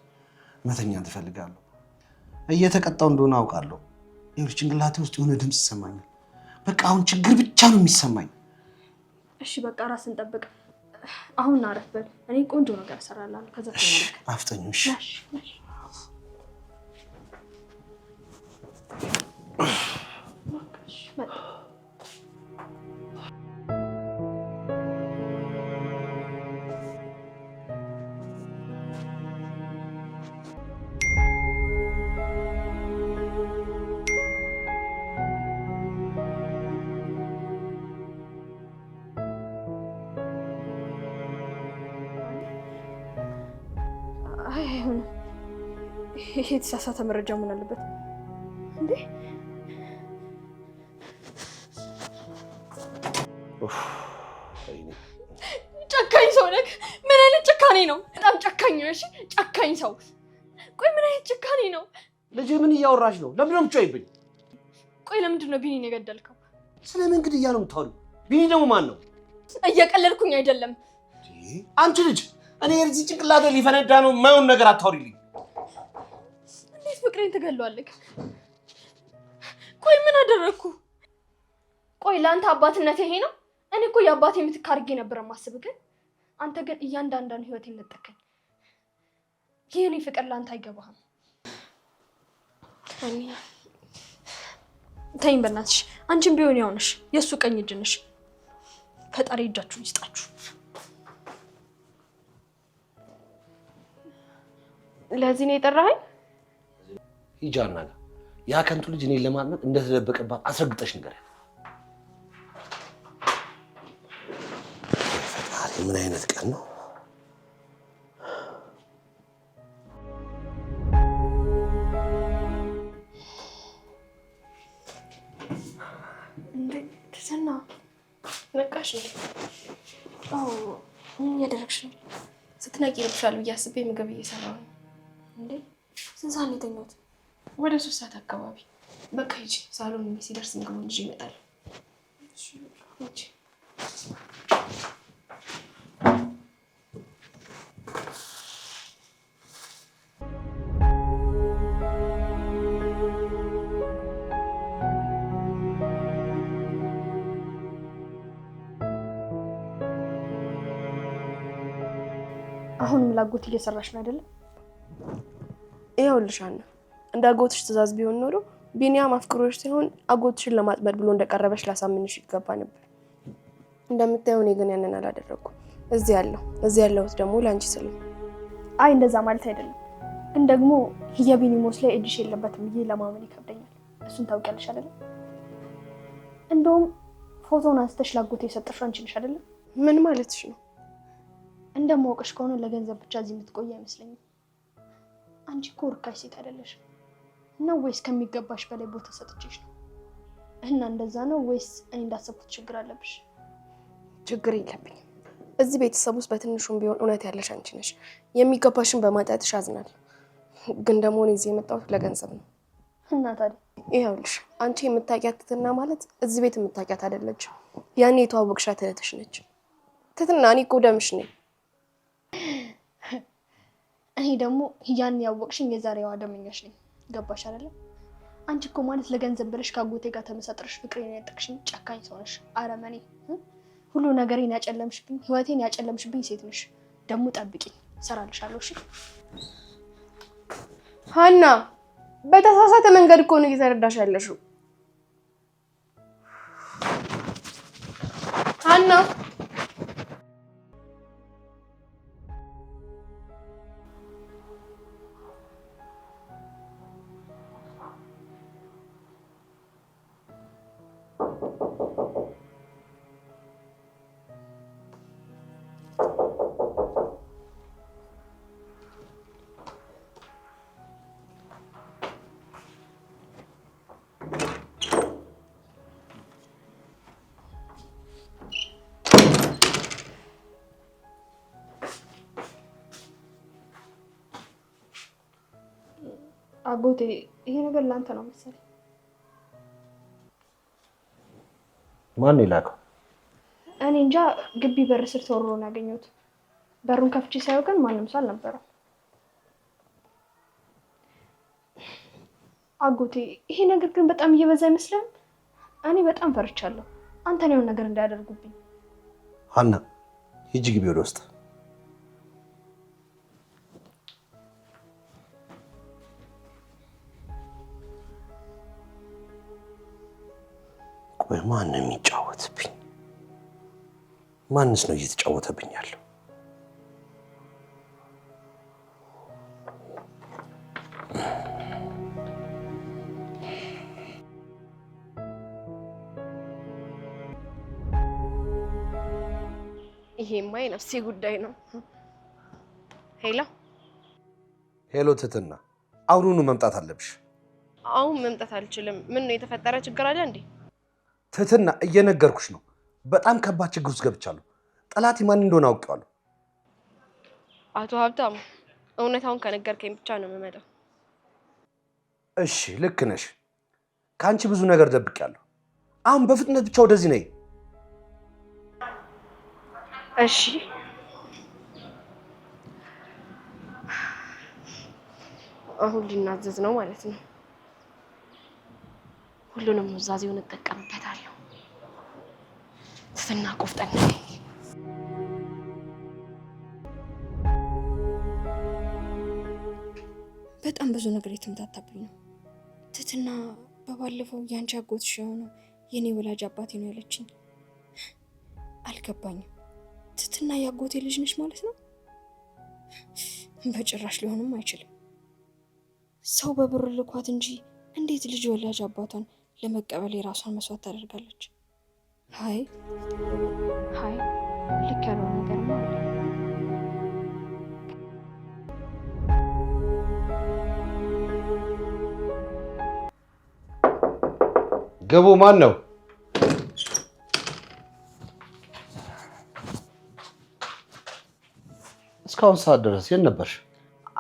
መተኛት እፈልጋለሁ። እየተቀጣው እንደሆነ አውቃለሁ። ይኸውልሽ ጭንቅላቴ ውስጥ የሆነ ድምፅ ይሰማኛል። በቃ አሁን ችግር ብቻ ነው የሚሰማኝ። እሺ በቃ ራስን ጠብቅ። አሁን አረፍ በል። እኔ ቆንጆ ነገር እሰራላለሁ። ከዛ ተመለከ። አፍጠኝ። እሺ ይሄ የተሳሳተ መረጃ ምን አለበት እንዴ? ጨካኝ ሰው ነህ። ምን አይነት ጭካኔ ነው? በጣም ጨካኝ ነው። እሺ ጨካኝ ሰው። ቆይ ምን አይነት ጭካኔ ነው? ልጅ ምን እያወራሽ ነው? ለምን ነው የምትጮይብኝ? ቆይ ለምንድን ነው ቢኒን የገደልከው? ስለምን እንግዲህ እያሉ የምታወሪው? ቢኒ ደግሞ ማን ነው? እየቀለድኩኝ አይደለም። አንቺ ልጅ እኔ የዚህ ጭንቅላቴ ሊፈነዳ ነው። የማይሆን ነገር አታውሪልኝ። እንዴት ፍቅሬን ትገለዋለህ? ቆይ ምን አደረግኩ? ቆይ ለአንተ አባትነት ይሄ ነው? እኔ እኮ የአባቴ ምትክ አድርጌ ነበር የማስብህ፣ ግን አንተ ግን እያንዳንዷን ህይወቴን ነጠቀኝ። የኔ ፍቅር ለአንተ አይገባህም። ተይኝ በእናትሽ። አንቺም ቢሆን ያው ነሽ፣ የእሱ ቀኝ እጅ ነሽ። ፈጣሪ እጃችሁን ይስጣችሁ። ለዚህ ነው የጠራኸኝ? ሂጃና ያ ከንቱ ልጅ እኔን ለማጥመድ እንደተደበቀባት አስረግጠሽ ንገሪያት። ፈጣሪ ምን አይነት ቀን ነው? እንዴ ትዝና ነቃሽ እንዴ? አዎ ምን እያደረግሽ ነው? ስትነቂ ይልብሻል ብዬ አስቤ ምግብ እየሰራሁ ነው። እንዴ ስንት ሰዓት ነው የተኛሁት? ወደ 3 ሰዓት አካባቢ። በቃ ሂጂ፣ ሳሎን ሲደርስ ምግቡን ይዤ እመጣለሁ። እሺ ሂጂ። አሁንም ላጎት እየሰራሽ ነው አይደለም? ይኸውልሽ ሀና፣ እንደ አጎትሽ ትእዛዝ ቢሆን ኖሮ ቢኒያም አፍቅሮሽ ሳይሆን አጎትሽን ለማጥመድ ብሎ እንደቀረበሽ ላሳምንሽ ይገባ ነበር። እንደምታየው እኔ ግን ያንን አላደረኩም። እዚህ ያለሁት ደግሞ ለአንቺ ስል። አይ እንደዛ ማለት አይደለም፣ ግን ደግሞ የቢኒ ሞት ላይ እጅሽ የለበትም ብዬ ለማመን ይከብደኛል። እሱን ታውቂያለሽ አይደለም? እንደውም ፎቶውን አንስተሽ ላጎቴ የሰጠሽው አንቺ ነሽ አይደለም? ምን ማለትሽ ነው? እንደማውቀሽ ከሆነ ለገንዘብ ብቻ እዚህ የምትቆይ አይመስለኝም። አንቺ እኮ ርካሽ ሴት አይደለሽም ነው ወይስ ከሚገባሽ በላይ ቦታ ሰጥቼሽ ነው? እና እንደዛ ነው ወይስ እኔ እንዳሰብኩት ችግር አለብሽ? ችግር የለብኝም። እዚህ ቤተሰብ ውስጥ በትንሹም ቢሆን እውነት ያለሽ አንቺ ነሽ። የሚገባሽን በማጣትሽ አዝናለሁ፣ ግን ደግሞ እኔ እዚህ የመጣሁት ለገንዘብ ነው። እና ታዲያ ይኸውልሽ አንቺ የምታውቂያት ትትና ማለት እዚህ ቤት የምታውቂያት አይደለችም። ያኔ የተዋወቅሻት እህትሽ ነች። ትትና እኔ እኮ ደምሽ ነኝ። እኔ ደግሞ ያን ያወቅሽኝ የዛሬዋ ደመኛሽ ነኝ። ገባሽ አይደለም? አንቺ እኮ ማለት ለገንዘብ ብለሽ ካጎቴ ጋር ተመሳጥረሽ ፍቅሬን ያጠቅሽኝ ጨካኝ ሰው ነሽ፣ አረመኔ። ሁሉ ነገሬን ያጨለምሽብኝ፣ ህይወቴን ያጨለምሽብኝ ሴት ነሽ። ደግሞ ጠብቂኝ፣ እሰራልሻለሁ። እሺ ሀና፣ በተሳሳተ መንገድ እኮ ነው እየተረዳሽ ያለሽው ሀና። አጎቴ ይሄ ነገር ላንተ ነው መሰለኝ። ማን ይላከው? እኔ እንጃ፣ ግቢ በር ስር ተወርሮ ነው ያገኘሁት። በሩን ከፍቼ ሳየው ግን ማንም ሰው አልነበረም። አጎቴ ይሄ ነገር ግን በጣም እየበዛ አይመስልም? እኔ በጣም ፈርቻለሁ፣ አንተን የሆነ ነገር እንዳያደርጉብኝ። ሀና ሂጂ ግቢ ወደ ውስጥ። ቆይ ማን ነው የሚጫወትብኝ? ማንስ ነው እየተጫወተብኝ ያለው? ይሄማ የነፍሴ ጉዳይ ነው። ሄሎ ሄሎ፣ ትትና አሁኑኑ መምጣት አለብሽ። አሁን መምጣት አልችልም። ምን ነው የተፈጠረ ችግር አለ እንዴ? ትትና እየነገርኩሽ ነው፣ በጣም ከባድ ችግር ውስጥ ገብቻለሁ። ጠላቴ ማን እንደሆነ አውቄዋለሁ። አቶ ሀብታሙ፣ እውነታውን ከነገርከኝ ብቻ ነው የምመጣው። እሺ ልክ ነሽ። ከአንቺ ብዙ ነገር ደብቄያለሁ። አሁን በፍጥነት ብቻ ወደዚህ ነይ። እሺ አሁን ሊናዘዝ ነው ማለት ነው። ሁሉንም ኑዛዜውን እጠቀምበታለሁ። ትትና ቆፍጠን በጣም ብዙ ነገር የተመታታብኝ ነው። ትትና በባለፈው ያንቺ አጎትሽ የሆነው የኔ ወላጅ አባቴ ነው ያለችኝ። አልገባኝም። ትትና ያጎቴ ልጅ ነሽ ማለት ነው? በጭራሽ ሊሆንም አይችልም። ሰው በብር ልኳት እንጂ እንዴት ልጅ ወላጅ አባቷን ለመቀበል የራሷን መስዋዕት ታደርጋለች? ሃይ ልክ ያለው ነገር ማለት ነው። ገቡ። ማን ነው? እስካሁን ሰዓት ድረስ የት ነበርሽ?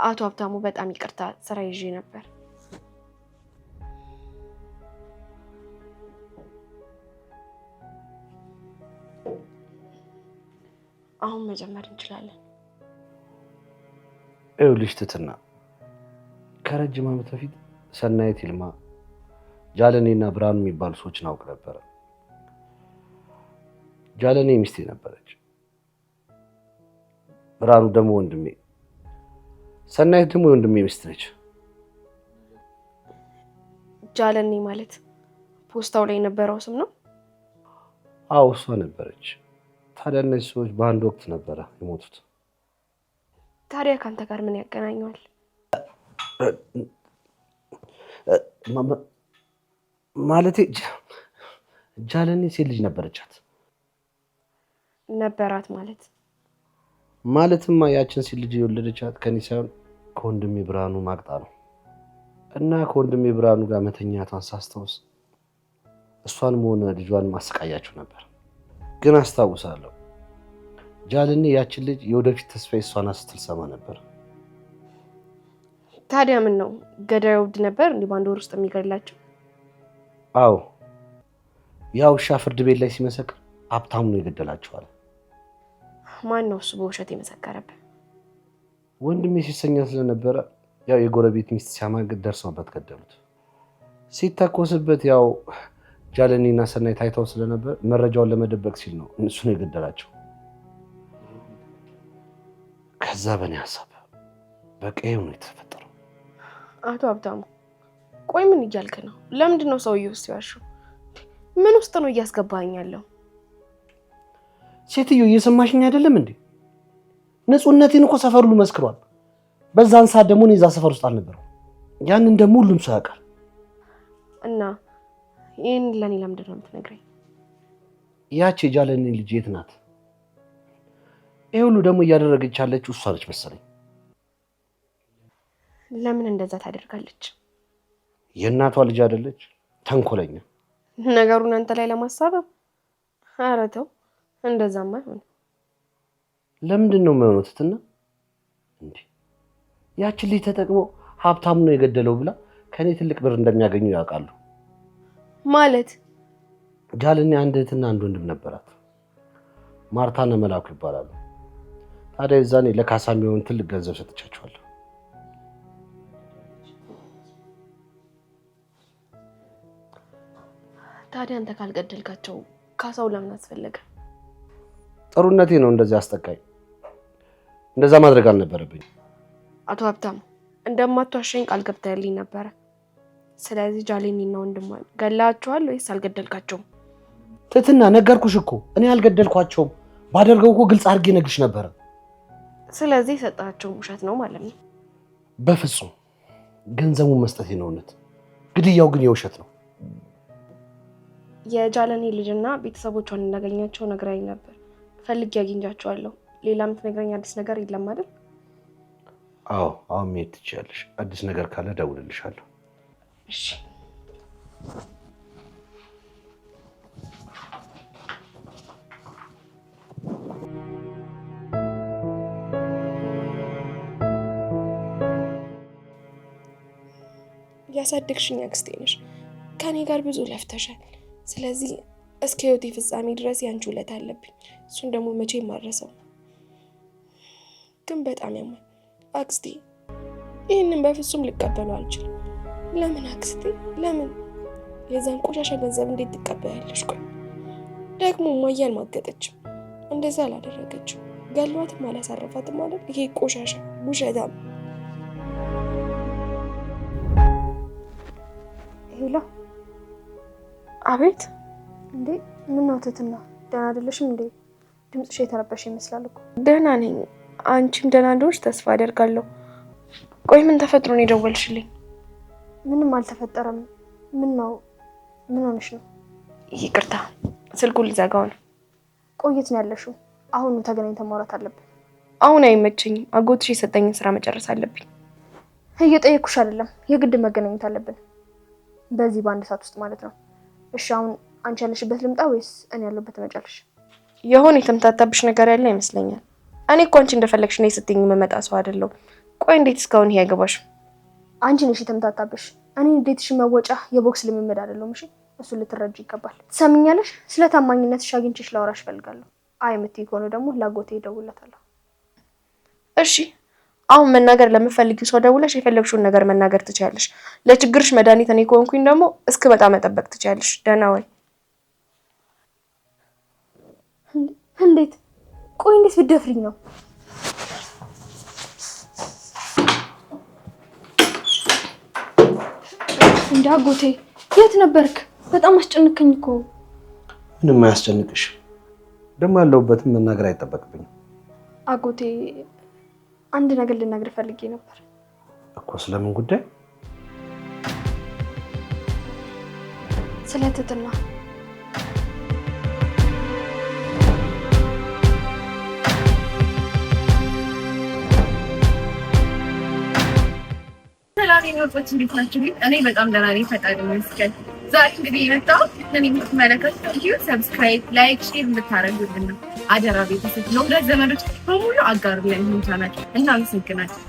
አቶ ሀብታሙ በጣም ይቅርታ፣ ስራ ይዤ ነበር። አሁን መጀመር እንችላለን። ይኸውልሽ ትትና፣ ከረጅም ዓመት በፊት ሰናይት ይልማ፣ ጃለኔና ብርሃኑ የሚባሉ ሰዎችን አውቅ ነበረ። ጃለኔ ሚስቴ ነበረች። ብርሃኑ ደግሞ ወንድሜ፣ ሰናይት ደግሞ የወንድሜ ሚስት ነች። ጃለኔ ማለት ፖስታው ላይ የነበረው ስም ነው? አዎ እሷ ነበረች። ታዲያ እነዚህ ሰዎች በአንድ ወቅት ነበረ የሞቱት። ታዲያ ከአንተ ጋር ምን ያገናኘዋል? ማለቴ ጃለኔ ሴት ልጅ ነበረቻት። ነበራት ማለት ማለትማ ያችን ሴት ልጅ የወለደቻት ከኔ ሳይሆን ከወንድሜ ብርሃኑ ማቅጣ ነው። እና ከወንድሜ ብርሃኑ ጋር መተኛቷን ሳስታውስ እሷንም ሆነ ልጇን ማሰቃያቸው ነበር። ግን አስታውሳለሁ ጃለኔ ያችን ልጅ የወደፊት ተስፋ እሷን ስትል ሰማ ነበር። ታዲያ ምን ነው ገዳዩ እብድ ነበር እንዴ በአንድ ወር ውስጥ የሚገድላቸው? አዎ ያው ውሻ ፍርድ ቤት ላይ ሲመሰክር ሀብታሙ ነው የገደላቸዋል። ማን ነው እሱ በውሸት የመሰከረበት? ወንድሜ ሲሰኛ ስለነበረ ያው የጎረቤት ሚስት ሲያማግጥ ደርሰውበት ገደሉት። ሲተኮስበት ያው ጃለኔና ሰናይ ታይተው ስለነበር መረጃውን ለመደበቅ ሲል ነው እሱ ነው የገደላቸው። ከዛ በእኔ ሀሳብ በቃ ይኸው ነው የተፈጠረው። አቶ ሀብታሙ ቆይ ምን እያልክ ነው? ለምንድን ነው ሰውዬው ውስጥ ያልሽው? ምን ውስጥ ነው እያስገባኝ ያለው? ሴትዮ እየሰማሽኝ አይደለም እንዴ? ንጹህነቴን እኮ ሰፈር ሁሉ መስክሯል። በዛን ሰዓት ደግሞ እኔ እዛ ሰፈር ውስጥ አልነበረም። ያንን ደግሞ ሁሉም ሰው ያውቃል። እና ይህን ለእኔ ለምንድን ነው የምትነግረኝ? ያቺ የጃለኔ ልጅ የት ናት? ይሄ ሁሉ ደግሞ እያደረገች ያለችው እሷ ነች መሰለኝ። ለምን እንደዛ ታደርጋለች? የእናቷ ልጅ አይደለች? ተንኮለኛ። ነገሩን አንተ ላይ ለማሳበብ? ኧረ ተው፣ እንደዛማ አይሆንም። ለምንድን ነው የማይሆነው ትትና? እንዴ ያችን ልጅ ተጠቅሞ ሀብታሙ ነው የገደለው ብላ ከኔ ትልቅ ብር እንደሚያገኙ ያውቃሉ። ማለት ጃለኔ አንድ እህትና አንድ ወንድም ነበራት። ማርታና መላኩ ይባላሉ። ታዲያ የዛኔ ለካሳ የሚሆን ትልቅ ገንዘብ ሰጥቻቸዋለሁ። ታዲያ አንተ ካልገደልካቸው ካሳው ለምን አስፈለገ? ጥሩነቴ ነው እንደዚህ አስጠቃኝ። እንደዛ ማድረግ አልነበረብኝ። አቶ ሀብታሙ እንደማትዋሸኝ ቃል ገብተህልኝ ነበረ። ስለዚህ ጃለኔና ወንድሟን ገላቸዋል ወይስ አልገደልካቸውም? ትትና ነገርኩሽ እኮ እኔ አልገደልኳቸውም። ባደርገው እኮ ግልጽ አድርጌ ነግርሽ ነበረ። ስለዚህ የሰጣቸው ውሸት ነው ማለት ነው? በፍጹም ገንዘቡን መስጠቴ ነው እውነት፣ ግድያው ግን የውሸት ነው። የጃለኔ ልጅና ቤተሰቦቿን እንዳገኛቸው ነግራኝ ነበር። ፈልጌ አግኝቻቸዋለሁ። ሌላ የምትነግረኝ አዲስ ነገር የለም አይደል? አዎ አሁን መሄድ ትችያለሽ። አዲስ ነገር ካለ እደውልልሻለሁ። እሺ። ያሳደግሽኝ አክስቴ ነሽ። ከኔ ጋር ብዙ ለፍተሻል። ስለዚህ እስከ ህይወቴ ፍጻሜ ድረስ ያንቺ ውለታ አለብኝ። እሱን ደግሞ መቼም አልረሳው። ግን በጣም ያማል አክስቴ። ይህንን በፍጹም ልቀበሉ አልችልም። ለምን አክስቴ? ለምን የዛን ቆሻሻ ገንዘብ እንዴት ትቀበያለሽ? ቆይ ደግሞ እማዬ አልማገጠችም፣ እንደዛ አላደረገችም። ገሏትም አላሳረፋትም ማለት ይሄ ቆሻሻ ውሸታም። ሄሎ። አቤት። እንዴ ምን ነው ትትና? ደህና አይደለሽም እንዴ? ድምፅሽ የተረበሽ ይመስላል እኮ። ደህና ነኝ። አንቺም ደህና እንደሆንሽ ተስፋ አደርጋለሁ። ቆይ ምን ተፈጥሮ ነው የደወልሽልኝ? ምንም አልተፈጠረም። ምን ነው? ምን ሆነሽ ነው? ይቅርታ ስልኩን ልዘጋው ነው። ቆየት ነው ያለሽው? አሁኑ ተገናኝተን ማውራት አለብን። አሁን አይመቸኝም። አጎትሽ የሰጠኝን ስራ መጨረስ አለብኝ። እየጠየኩሽ አይደለም፣ የግድ መገናኘት አለብን በዚህ በአንድ ሰዓት ውስጥ ማለት ነው። እሺ አሁን አንቺ ያለሽበት ልምጣ ወይስ እኔ ያለሁበት መጨረሽ? የሆነ የተምታታብሽ ነገር ያለ ይመስለኛል። እኔ እኮ አንቺ እንደፈለግሽ ነው ስትይኝ የምመጣ ሰው አይደለሁ። ቆይ እንዴት እስካሁን ይሄ አይገባሽም? አንቺ ነሽ የተምታታብሽ። እኔ እንዴትሽን መወጫ የቦክስ ልምምድ አይደለሁም። እሺ እሱን ልትረጂ ይገባል። ትሰምኛለሽ? ስለ ታማኝነትሽ አግኝቼሽ ላወራሽ እፈልጋለሁ። አይ የምትይ ከሆነ ደግሞ ላጎቴ እደውልለታለሁ። እሺ አሁን መናገር ለምትፈልጊው ሰው ደውለሽ የፈለግሽውን ነገር መናገር ትችያለሽ። ለችግርሽ መድኃኒት እኔ ከሆንኩኝ ደግሞ እስክመጣ መጠበቅ ትችያለሽ። ደህና ወይ? እንዴት? ቆይ እንዴት ብትደፍሪኝ ነው? እንደ አጎቴ የት ነበርክ? በጣም አስጨንቀኝ እኮ። ምንም አያስጨንቅሽ። ደግሞ ያለሁበትን መናገር አይጠበቅብኝም። አጎቴ አንድ ነገር ልነግርህ ፈልጌ ነበር እኮ። ስለምን ጉዳይ? ስለ ትህትና። ሰላም የወጣች እንዴት ናችሁ? እኔ በጣም ደህና ነኝ፣ ፈጣሪ ይመስገን። ዛሬ እንግዲህ የመጣሁት እኔ የምትመለከቱት ቪዲዮ ሰብስክራይብ፣ ላይክ፣ ሼር እንድታረጉልን ነው። አደራ ቤተሰብ ለወዳጅ ዘመዶች በሙሉ አጋሩልን። እናመሰግናለን።